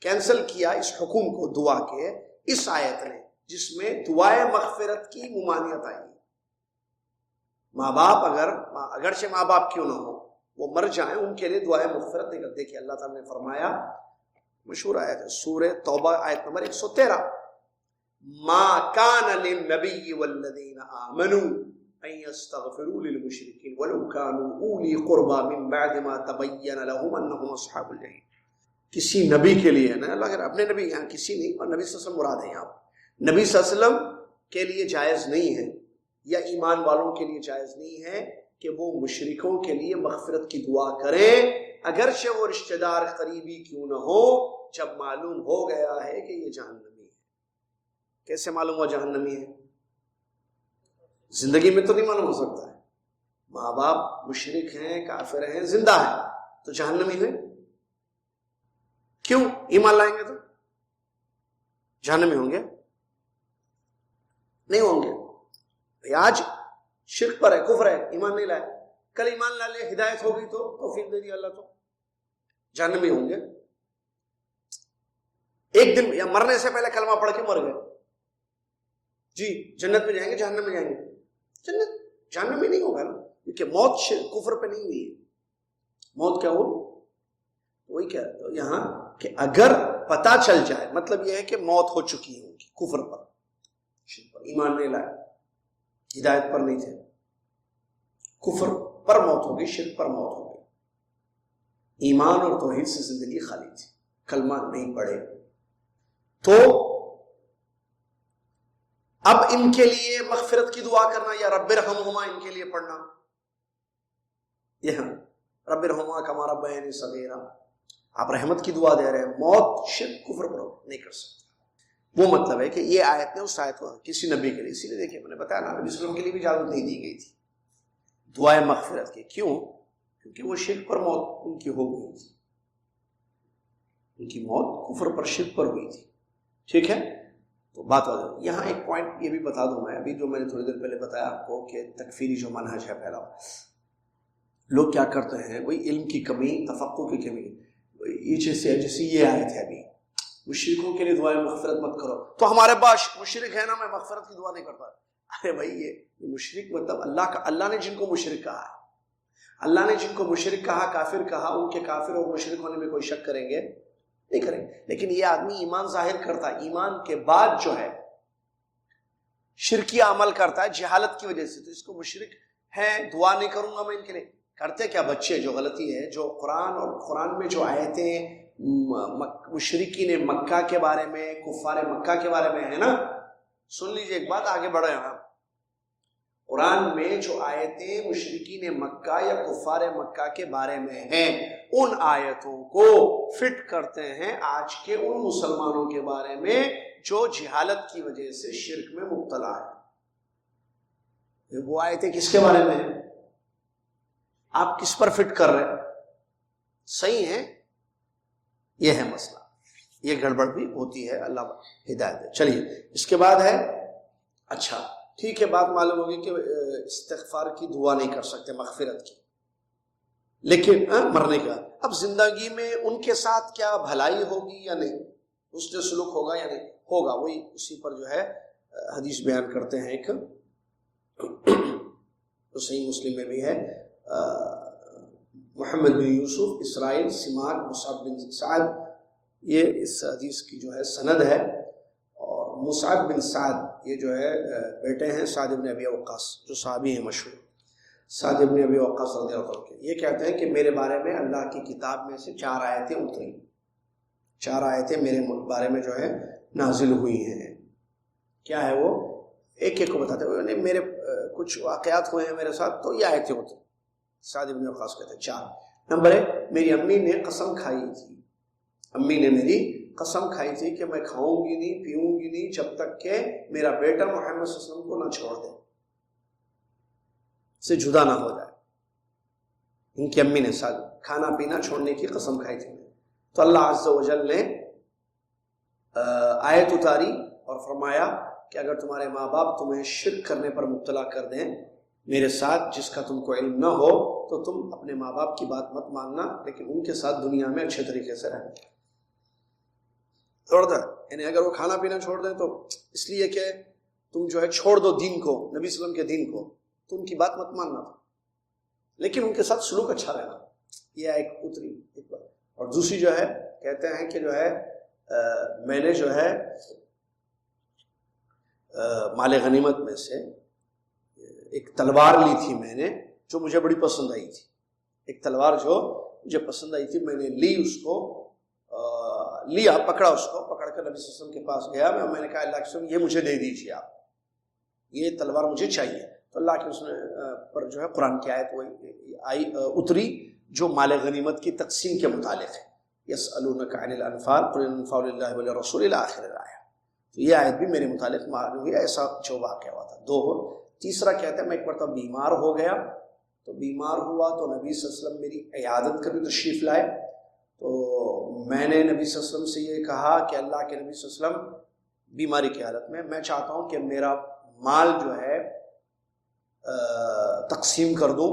کینسل کیا، اس حکم کو دعا کے اس آیت نے، جس میں دعائے مغفرت کی ممانعت آئی. ماں باپ اگرچہ ماں باپ کیوں نہ ہو، وہ مر جائیں، ان کے لیے دعائے مغفرت نہیں کرتے. کہ اللہ تعالیٰ نے فرمایا، مشہور آیت ہے سورہ توبہ آیت نمبر 113، ما کان للنبی والذین آمنوا ان یستغفروا للمشرکین ولو کانوا اولی قربا من بعد ما تبین لهم انهم اصحاب الجحیم. کسی نبی کے لیے نا، اللہ کے اپنے نبی، یہاں کسی نہیں، اور نبی صلی اللہ علیہ وسلم مراد ہے. یہاں نبی صلی اللہ علیہ وسلم کے لیے جائز نہیں ہے، یا ایمان والوں کے لیے جائز نہیں ہے کہ وہ مشرکوں کے لیے مغفرت کی دعا کریں اگرچہ وہ رشتہ دار قریبی کیوں نہ ہو، جب معلوم ہو گیا ہے کہ یہ جہنمی ہے۔ کیسے معلوم ہوا جہنمی ہے؟ زندگی میں تو نہیں معلوم ہو سکتا ہے، ماں باپ مشرک ہیں، کافر ہیں، زندہ ہیں، تو جہنمی ہے کیوں؟ ایمان لائیں گے تو جہنمی ہوں گے؟ نہیں ہوں گے۔ آج شرک پر ہے، کفر ہے، ایمان نہیں لائے، کل ایمان لا لے، ہدایت ہوگی تو توفیق دے دی اللہ، تو جہنمی ہوں گے۔ ایک دن یا مرنے سے پہلے کلمہ پڑھ کے مر گئے، جی جنت میں جائیں گے، جہنم میں جائیں گے؟ جنت جہنم میں نہیں ہوگا نا، کیونکہ موت کفر پہ نہیں ہوئی ہے۔ موت کیا ہو؟ وہی کہہ رہے تو یہاں کہ اگر پتا چل جائے، مطلب یہ ہے کہ موت ہو چکی ہے ان کی کفر پر، شرک پر، ایمان نہیں لائے، ہدایت پر نہیں تھے، کفر پر موت ہو گئی، شرک پر موت ہو گئی، ایمان اور توحید سے زندگی خالی تھی، کلمہ نہیں پڑھے، تو اب ان کے لیے مغفرت کی دعا کرنا یا رب ارحمہما ان کے لیے پڑھنا، یہ رب ارحمہما کما ربیانی صغیرا، آپ رحمت کی دعا دے رہے ہیں، موت شرک کفر پر نہیں کر سکتے۔ وہ مطلب ہے کہ یہ آیت نے اس آیت کو کسی نبی کے لیے، اسی لیے دیکھیں میں نے بتایا نا، نبی صلی اللہ علیہ وسلم کے لیے بھی اجازت نہیں دی گئی تھی دعائے مغفرت کی، کیوں؟ کیونکہ وہ شرک پر موت ان کی ہو گئی تھی، ان کی موت کفر پر شرک پر ہوئی تھی، ٹھیک ہے؟ تو بات ہو جائے۔ یہاں ایک پوائنٹ یہ بھی بتا دوں میں، ابھی جو میں نے تھوڑی دیر پہلے بتایا آپ کو کہ تکفیری جو منہج ہے پہلا، لوگ کیا کرتے ہیں، وہی علم کی کمی، تفقہ کی کمی، یہ جیسے یہ آیت ہے ابھی، مشرکوں کے لیے دعائیں مغفرت مت کرو، تو ہمارے پاس مشرک ہے نا، میں مغفرت کی دعا نہیں کرتا۔ ارے بھائی یہ مشرک مطلب اللہ نے جن کو مشرک کہا ہے، اللہ نے جن کو مشرک کہا، کافر کہا، ان کے کافر اور مشرک ہونے میں کوئی شک کریں گے؟ نہیں کریں گے۔ لیکن یہ آدمی ایمان ظاہر کرتا ہے، ایمان کے بعد جو ہے شرکی عمل کرتا ہے جہالت کی وجہ سے، تو اس کو مشرک ہے، دعا نہیں کروں گا میں ان کے لیے۔ کرتے کیا بچے، جو غلطی ہے، جو قرآن اور قرآن میں جو آیتیں مشرکین مکہ کے بارے میں، کفار مکہ کے بارے میں ہے نا، سن لیجئے ایک بات، آگے بڑھے ہم۔ قرآن میں جو آیتیں مشرکین مکہ یا کفار مکہ کے بارے میں ہیں، ان آیتوں کو فٹ کرتے ہیں آج کے ان مسلمانوں کے بارے میں جو جہالت کی وجہ سے شرک میں مبتلا ہے۔ وہ آیتیں کس کے بارے میں ہیں؟ آپ کس پر فٹ کر رہے ہیں؟ صحیح ہے، یہ ہے مسئلہ، یہ گڑبڑ بھی ہوتی ہے، اللہ ہدایت دے۔ چلیے اس کے بعد ہے، اچھا ٹھیک ہے، بات معلوم ہوگی کہ استغفار کی دعا نہیں کر سکتے، مغفرت کی، لیکن مرنے کا، اب زندگی میں ان کے ساتھ کیا بھلائی ہوگی یا نہیں، اس سے سلوک ہوگا یا نہیں ہوگا، وہی اسی پر جو ہے حدیث بیان کرتے ہیں، ایک تو صحیح مسلم میں بھی ہے، محمد بن یوسف، اسرائیل، سماک، مصعب بن سعد، یہ اس حدیث کی جو ہے سند ہے، اور مصعب بن سعد یہ جو ہے بیٹے ہیں سعد بن ابی وقاص، جو صحابی ہیں مشہور، سعد بن ابی وقاص رضی اللہ عنہ، یہ کہتے ہیں کہ میرے بارے میں اللہ کی کتاب میں سے 4 آیتیں اتری، 4 آیتیں میرے بارے میں جو ہے نازل ہوئی ہیں۔ کیا ہے وہ؟ ایک ایک کو بتاتے ہوئے، یعنی میرے کچھ واقعات ہوئے ہیں میرے ساتھ، تو یہ آیتیں اتری۔ سعد بن وقاص کہتے ہیں 4۔ نمبر 1، میری امی نے قسم کھائی تھی، امی نے میری قسم کھائی تھی کہ میں کھاؤں گی نہیں، پیوں گی نہیں، جب تک کہ میرا بیٹا محمد صلی اللہ علیہ وسلم کو نہ چھوڑ دے، سے جدا نہ ہو جائے۔ ان کی امی نے کھانا پینا چھوڑنے کی قسم کھائی تھی، تو اللہ عز و جل نے آیت اتاری اور فرمایا کہ اگر تمہارے ماں باپ تمہیں شرک کرنے پر مبتلا کر دیں میرے ساتھ، جس کا تم کو علم نہ ہو، تو تم اپنے ماں باپ کی بات مت ماننا، لیکن ان کے ساتھ دنیا میں اچھے طریقے سے رہنا۔ چھوڑ دیں، یعنی اگر وہ کھانا پینا چھوڑ دیں تو اس لیے کہ تم جو ہے چھوڑ دو دین کو، نبی صلی اللہ علیہ وسلم کے دین کو، تو ان کی بات مت ماننا تھا، لیکن ان کے ساتھ سلوک اچھا رہنا۔ یہ ایک اتری ایک بات۔ اور دوسری جو ہے کہتے ہیں کہ جو ہے میں نے جو ہے مال غنیمت میں سے ایک تلوار لی تھی میں نے، جو مجھے بڑی پسند آئی تھی، ایک تلوار جو مجھے پسند آئی تھی، میں نے لی، اس کو لیا، پکڑا، اس کو پکڑ کر نبی صلی اللہ علیہ وسلم کے پاس گیا، میں نے کہا اللہ کے رسول یہ مجھے دے دیجیے، آپ یہ تلوار مجھے چاہیے۔ تو اللہ کے اس پر جو ہے قرآن کی آیت وہ آئی اتری جو مال غنیمت کی تقسیم کے متعلق ہے. یسألونک عن الانفال قل الانفال للہ وللرسول الی آخر الآیہ. تو یہ آیت بھی میرے متعلق معلوم ہوئی. ایسا جو واقعہ ہوا تھا. دو. تیسرا کہتا ہے میں ایک مرتبہ بیمار ہو گیا, تو بیمار ہوا تو نبی صلی اللہ علیہ وسلم میری عیادت کرنے تشریف لائے. تو میں نے نبی صلی اللہ علیہ وسلم سے یہ کہا کہ اللہ کے نبی صلی اللہ علیہ وسلم بیماری کی حالت میں چاہتا ہوں کہ میرا مال جو ہے تقسیم کر دوں,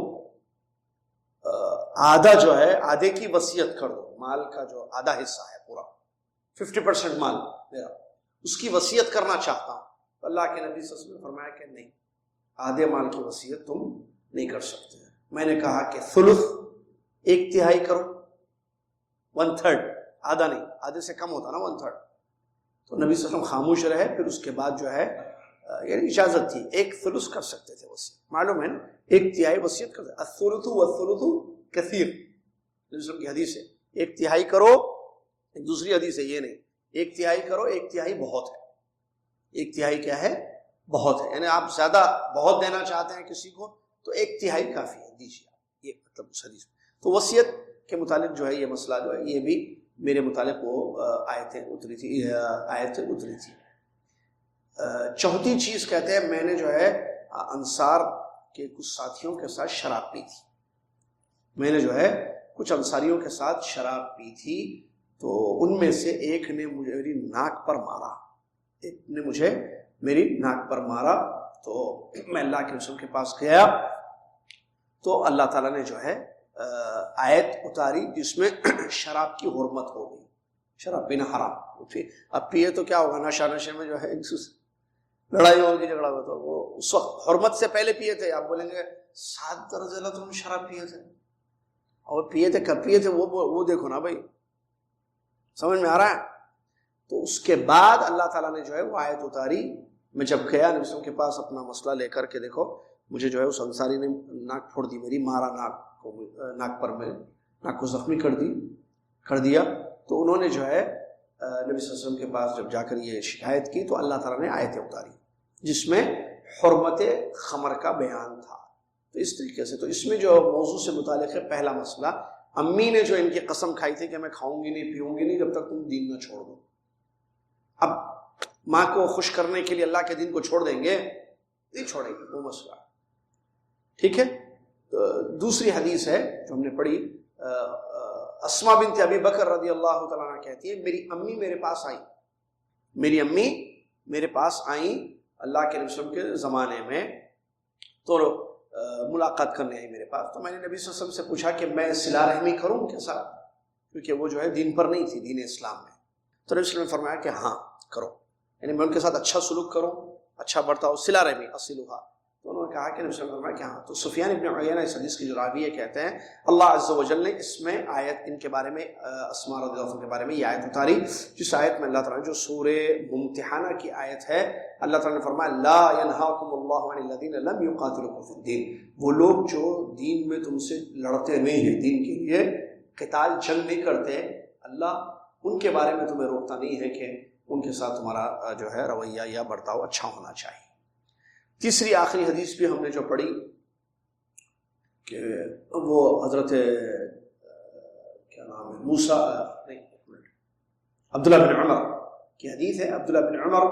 آدھا جو ہے آدھے کی وصیت کر دو. مال کا جو آدھا حصہ ہے پورا 50% مال میرا, اس کی وصیت کرنا چاہتا ہوں. تو اللہ کے نبی صلی اللہ علیہ وسلم نے فرمایا کہ نہیں, آدھے مال کی وصیت تم نہیں کر سکتے. میں نے کہا کہ ثلث, 1/3 کرو, 1/3, آدھا نہیں, آدھے سے کم ہوتا نا 1/3. تو نبی صلی اللہ علیہ وسلم خاموش رہے. پھر اس کے بعد جو ہے یعنی اجازت تھی, 1/3 کر سکتے تھے وصیت, معلوم ہے نا, 1/3 وصیت کر سکتے. الثلث والثلث کثیر, نبی صلی اللہ علیہ وسلم کی حدیث ہے 1/3 کرو. ایک دوسری حدیث ہے یہ نہیں, 1/3 کرو, 1/3 بہت ہے. 1/3 کیا ہے؟ بہت ہے. یعنی آپ زیادہ بہت دینا چاہتے ہیں کسی کو تو 1/3 کافی ہے, دیجیے. یہ مطلب اس حدیث میں. تو وصیت کے متعلق جو ہے یہ مسئلہ جو ہے یہ بھی میرے متعلق وہ آیتیں اتری تھی. چوتھی چیز کہتے ہیں میں نے جو ہے انصار کے کچھ ساتھیوں کے ساتھ شراب پی تھی. میں نے جو ہے کچھ انصاریوں کے ساتھ شراب پی تھی. تو ان میں سے ایک نے مجھے میری ناک پر مارا, میری ناک پر مارا. تو میں اللہ کے رسول کے پاس گیا تو اللہ تعالیٰ نے جو ہے آیت اتاری جس میں شراب کی حرمت ہو گئی. شراب پینا حرام. اب پیے تو کیا ہوگا, نشے میں جو ہے لڑائی ہوگی, جھگڑا ہوگا. تو وہ اس وقت حرمت سے پہلے پیے تھے. آپ بولیں گے 7 درجہ تم شراب پیے تھے, اور پیے تھے کب پیے تھے وہ دیکھو نا بھائی, سمجھ میں آ رہا ہے. تو اس کے بعد اللہ تعالیٰ نے جو ہے وہ آیت اتاری. میں جب گیا نبی صلی اللہ علیہ وسلم کے پاس اپنا مسئلہ لے کر کے, دیکھو مجھے جو ہے اس انصاری نے ناک پھوڑ دی میری, مارا ناک کو زخمی کر دیا. تو انہوں نے جو ہے نبی صلی اللہ علیہ وسلم کے پاس جب جا کر یہ شکایت کی تو اللہ تعالیٰ نے آیتیں اتاری جس میں حرمت خمر کا بیان تھا. تو اس طریقے سے تو اس میں جو موضوع سے متعلق ہے پہلا مسئلہ, امی نے جو ان کی قسم کھائی تھی کہ میں کھاؤں گی نہیں پیوں گی نہیں جب تک تم دین نہ چھوڑ دو. اب ماں کو خوش کرنے کے لیے اللہ کے دین کو چھوڑ دیں گے؟ نہیں چھوڑیں گے, وہ مسئلہ. ٹھیک ہے. دوسری حدیث ہے جو ہم نے پڑھی, اسماء بنت ابی بکر رضی اللہ تعالیٰ عنہ کہتی ہے میری امی میرے پاس آئیں اللہ کے نبی صلی اللہ علیہ وسلم کے زمانے میں. تو ملاقات کرنے آئی میرے پاس. تو میں نے نبی صلی اللہ علیہ وسلم سے پوچھا کہ میں صلہ رحمی کروں ان کے ساتھ, کیونکہ وہ جو ہے دین پر نہیں تھی, دین اسلام میں. تو نبی صلی اللہ علیہ وسلم نے فرمایا کہ ہاں کرو, یعنی میں ان کے ساتھ اچھا سلوک کروں, اچھا برتاؤ, صلہ رحمی اصلها. تو انہوں نے کہا کہ نبی صلی اللہ علیہ وسلم نے فرمایا کہ ہاں. تو سفیان ابن عیینہ اس حدیث کی جو راوی ہے کہتے ہیں اللہ عز و جل نے اس میں آیت ان کے بارے میں, اسماء رضی اللہ عنہ کے بارے میں یہ آیت اتاری, جس آیت میں اللہ تعالیٰ نے جو سورہ ممتحنہ کی آیت ہے, اللہ تعالیٰ نے فرمایا لا ینہاکم اللہ عن الذین لم یقاتلوکم فی الدین, وہ لوگ جو دین میں تم سے لڑتے نہیں ہیں, دین کے لیے قتال جنگ نہیں کرتے, اللہ ان کے بارے میں تمہیں روکتا نہیں ہے کہ ان کے ساتھ تمہارا جو ہے رویہ یا برتاؤ اچھا ہونا چاہیے. تیسری آخری حدیث بھی ہم نے جو پڑھی کہ وہ حضرت کیا نام ہے عبداللہ بن عمر کی حدیث ہے. عبداللہ بن عمر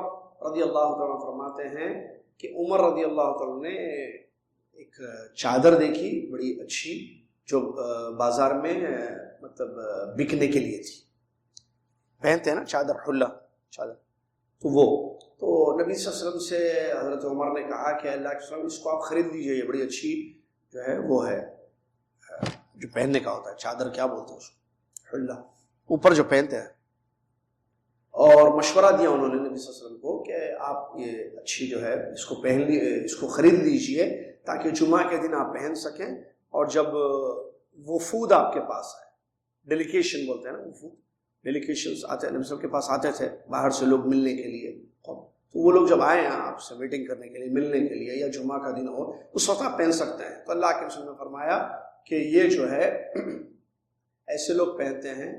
رضی اللہ تعالیٰ فرماتے ہیں کہ عمر رضی اللہ تعالیٰ نے ایک چادر دیکھی بڑی اچھی جو بازار میں مطلب بکنے کے لیے تھی, پہنتے ہیں نا چادر, حلہ چادر. تو وہ تو نبی صلی اللہ علیہ وسلم سے حضرت عمر نے کہا کہ اللہ کے وسلم اس کو آپ خرید لیجئے, یہ بڑی اچھی جو ہے وہ ہے جو پہننے کا ہوتا ہے, چادر کیا بولتے ہیں اس کو, حلہ, اوپر جو پہنتے ہیں. اور مشورہ دیا انہوں نے نبی صلی اللہ علیہ وسلم کو کہ آپ یہ اچھی جو ہے اس کو اس کو خرید لیجئے تاکہ جمعہ کے دن آپ پہن سکیں, اور جب وفود آپ کے پاس آئے, ڈیلیگیشن بولتے ہیں نا, وفود ڈیلیگیشنز آتے ہیں نبی صلی اللہ علیہ وسلم کے پاس آتے تھے باہر سے لوگ ملنے کے لیے, تو وہ لوگ جب آئے ہیں آپ سے میٹنگ کرنے کے لیے, ملنے کے لیے, یا جمعہ کا دن ہو اس وقت آپ پہن سکتے ہیں. تو اللہ کے رسول نے فرمایا کہ یہ جو ہے ایسے لوگ پہنتے ہیں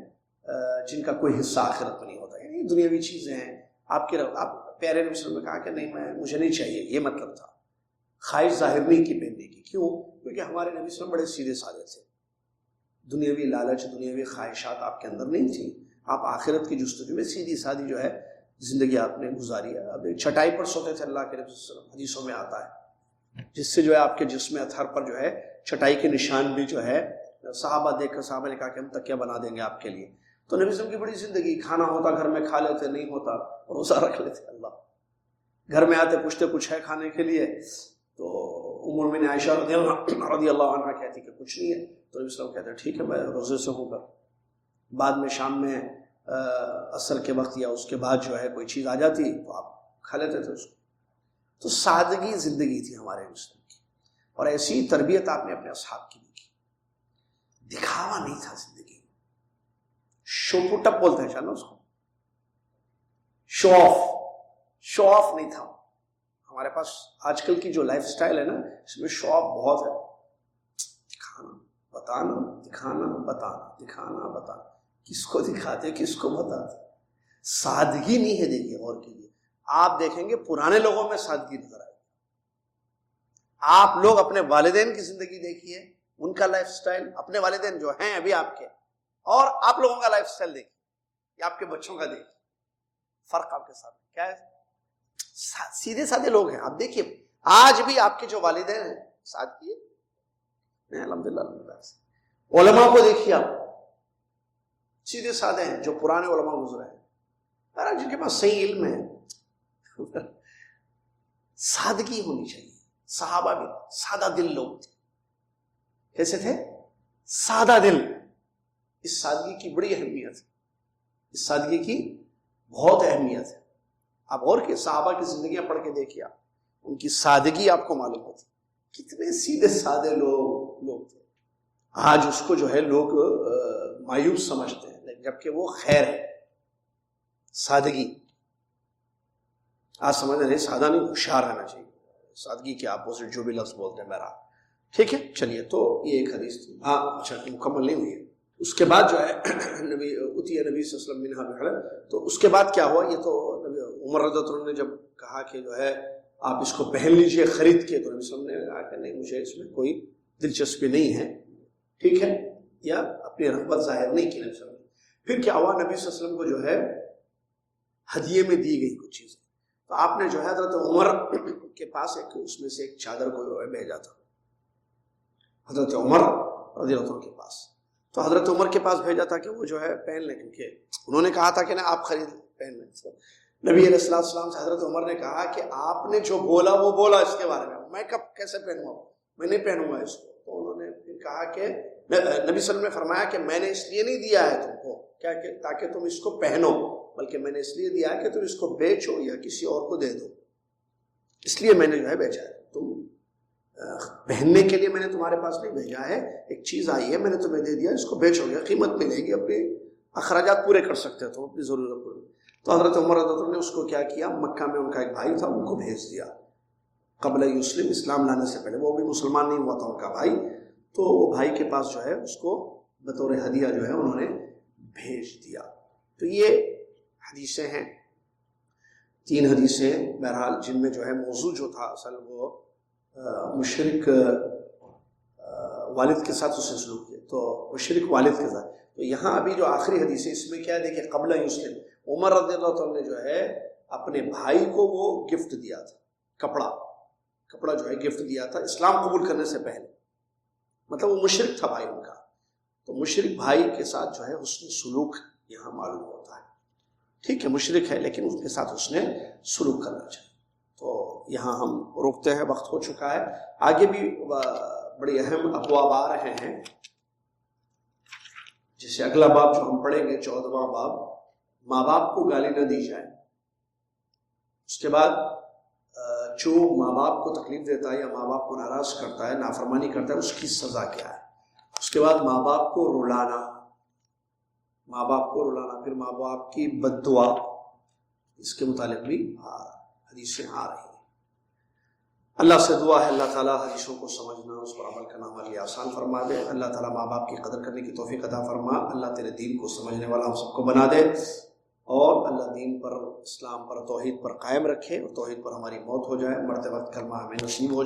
جن کا کوئی حصہ آخرت میں نہیں ہوتا, یعنی دنیاوی چیزیں ہیں. آپ پیارے نبی صلی اللہ علیہ وسلم نے کہا کہ نہیں مجھے نہیں چاہیے, یہ مطلب تھا خواہش ظاہر نہیں کی پہننے کی. کیوں؟ کیونکہ ہمارے نبی صلی اللہ علیہ وسلم بڑے سیدھے سادے تھے, دنیاوی لالچ، دنیاوی خواہشات آپ کے اندر نہیں تھیں. آپ آخرت کی جستجو میں سیدھی سادی جو ہے زندگی آپ نے گزاری ہے. اب چٹائی پر سوتے تھے، اللہ کے نبی صلی اللہ علیہ وسلم حدیثوں میں آتا ہے، جس سے جو ہے آپ کے جسم اطہر پر جو ہے چٹائی کے نشان بھی جو ہے صحابہ دیکھ کر صحابہ نے کہا کہ ہم تکیہ بنا دیں گے آپ کے لیے. تو نبی صلی اللہ علیہ وسلم کی بڑی زندگی، کھانا ہوتا گھر میں کھا لیتے، نہیں ہوتا روزہ رکھ لیتے. اللہ گھر میں آتے پوچھتے کچھ ہے کھانے کے لیے، تو ام المؤمنین عائشہ رضی اللہ عنہا کہتی کہ کچھ نہیں ہے. تو نبی صلی اللہ علیہ وسلم کہتے ہیں ٹھیک ہے میں روزے سے ہوں گا. بعد میں شام میں عصر کے وقت یا اس کے بعد جو ہے کوئی چیز آ جاتی تو آپ کھا لیتے تھے اس کو. تو سادگی زندگی تھی ہمارے مسلم کی، اور ایسی تربیت آپ نے اپنے اصحاب کی بھی کی. دکھاوا نہیں تھا زندگی میں، شو پٹ اپ بولتے ہیں چلو اس کو، شو آف نہیں تھا. ہمارے پاس آج کل کی جو لائف سٹائل ہے نا، اس میں شو آف بہت ہے. دکھانا بتانا، دکھانا بتانا، دکھانا بتانا. کس کو دکھاتے کس کو بتاتے؟ سادگی نہیں ہے. دیکھیے اور کے لیے آپ دیکھیں گے پرانے لوگوں میں سادگی نظر آئے. آپ لوگ اپنے والدین کی زندگی دیکھیے، ان کا لائف سٹائل، اپنے والدین جو ہیں ابھی آپ کے، اور آپ لوگوں کا لائف سٹائل دیکھیے یا آپ کے بچوں کا دیکھیے، فرق آپ کے ساتھ کیا ہے. سیدھے سادے لوگ ہیں. آپ دیکھیے آج بھی آپ کے جو والدین ہیں سادگی ہے الحمدللہ. علماء کو دیکھیے آپ، سیدھے سادے ہیں. جو پرانے علماء گزرے ہیں، جن کے پاس صحیح علم ہے، سادگی ہونی چاہیے. صحابہ بھی سادہ دل لوگ تھے. کیسے تھے؟ سادہ دل. اس سادگی کی بڑی اہمیت ہے، اس سادگی کی بہت اہمیت ہے. آپ اور کہ صحابہ کی زندگیاں پڑھ کے دیکھیے، ان کی سادگی آپ کو معلوم ہوتی. کتنے سیدھے سادے لوگ تھے. آج اس کو جو ہے لوگ مایوس سمجھتے ہیں، جبکہ وہ خیر ہے. سادگی آج سمجھ نہیں، سادہ نہیں، ہوشیار رہنا چاہیے. سادگی کے اپوزٹ جو بھی لفظ بولتے ہیں میرا. ٹھیک ہے چلیے. تو یہ ایک حدیث تھی. ہاں اچھا مکمل نہیں ہوئی ہے. اس کے بعد جو ہے نبی صلی اللہ علیہ وسلم منہا بحر. تو اس کے بعد کیا ہوا؟ یہ تو عمر رضی اللہ عنہ نے جب کہا کہ جو ہے آپ اس کو پہن لیجئے خرید کے، تو نبی صلی اللہ علیہ وسلم نے کہا کہ نہیں مجھے اس میں کوئی دلچسپی نہیں ہے. ٹھیک ہے، یا اپنی رغبت ظاہر نہیں کی نبی صلی اللہ علیہ وسلم. پھر کیا ہوا؟ نبی صلی اللہ علیہ وسلم کو جو ہے ہدیے میں دی گئی کچھ چیزیں. تو آپ نے جو ہے حضرت عمر کے پاس اس میں سے ایک چادر کو بھیجا تھا، حضرت عمر رضی اللہ عنہ کے پاس. تو حضرت عمر کے پاس بھیجا تھا کہ وہ جو ہے پہن لیں، کیونکہ انہوں نے کہا تھا کہ نا آپ خرید پہن لیں. نبی علیہ السلام سے حضرت عمر نے کہا کہ آپ نے جو بولا وہ بولا اس کے بارے میں کب کیسے پہنوں گا؟ میں نہیں پہنوں گا اس کو. تو انہوں نے پھر کہا کہ نبی صلی اللہ علیہ وسلم نے فرمایا کہ میں نے اس لیے نہیں دیا ہے تم کو کیا کہ تاکہ تم اس کو پہنو، بلکہ میں نے اس لیے دیا ہے کہ تم اس کو بیچو یا کسی اور کو دے دو. اس لیے میں نے جو ہے بیچا ہے. تم پہننے کے لیے میں نے تمہارے پاس نہیں بھیجا ہے. ایک چیز آئی ہے میں نے تمہیں دے دیا، اس کو بیچو گے، قیمت ملے گی، اپنے اخراجات پورے کر سکتے ہو، اپنی ضرورت پوری. تو حضرت عمر رضی اللہ عنہ نے اس کو کیا کیا، مکہ میں ان کا ایک بھائی تھا، ان کو بھیج دیا قبل یسلم، اسلام لانے سے پہلے. وہ بھی مسلمان نہیں ہوا تھا ان کا بھائی. تو وہ بھائی کے پاس جو ہے اس کو بطور ہدیہ جو ہے انہوں نے بھیج دیا. تو یہ حدیثیں ہیں، 3 حدیثیں بہرحال، جن میں جو ہے موضوع جو تھا اصل وہ مشرک والد کے ساتھ اس نے سلوک کیا. تو مشرک والد کے ساتھ. تو یہاں ابھی جو آخری حدیث ہے اس میں کیا ہے دیکھیں، قبل یسلم عمر رضی اللہ عنہ نے جو ہے اپنے بھائی کو وہ گفٹ دیا تھا، کپڑا جو ہے گفٹ دیا تھا اسلام قبول کرنے سے پہلے. مطلب وہ مشرک تھا بھائی ان کا. تو مشرک بھائی کے ساتھ جو ہے حسن سلوک یہاں معلوم ہوتا ہے. ٹھیک ہے مشرک ہے لیکن اس کے ساتھ اس نے سلوک کرنا چاہیے. تو یہاں ہم روکتے ہیں، وقت ہو چکا ہے. آگے بھی بڑی اہم ابواب آ رہے ہیں، جیسے اگلا باب جو ہم پڑھیں گے 14واں باب، ماں باپ کو گالی نہ دی جائے. اس کے بعد جو ماں باپ کو تکلیف دیتا ہے یا ماں باپ کو ناراض کرتا ہے، نافرمانی کرتا ہے، اس کی سزا کیا ہے. اس کے بعد ماں باپ کو رلانا، پھر ماں باپ کی بد دعا، اس کے متعلق بھی حدیثیں آ رہی ہیں. اللہ سے دعا ہے اللہ تعالیٰ حدیثوں کو سمجھنا، اس پر عمل کرنا ہمارے لیے آسان فرما دے. اللہ تعالیٰ ماں باپ کی قدر کرنے کی توفیق عطا فرما. اللہ تیرے دین کو سمجھنے والا ہم سب کو بنا دے، اور اللہ دین پر، اسلام پر، توحید پر قائم رکھے، اور توحید پر ہماری موت ہو جائے، مرتے وقت کلمہ ہمیں نصیب ہو جائے.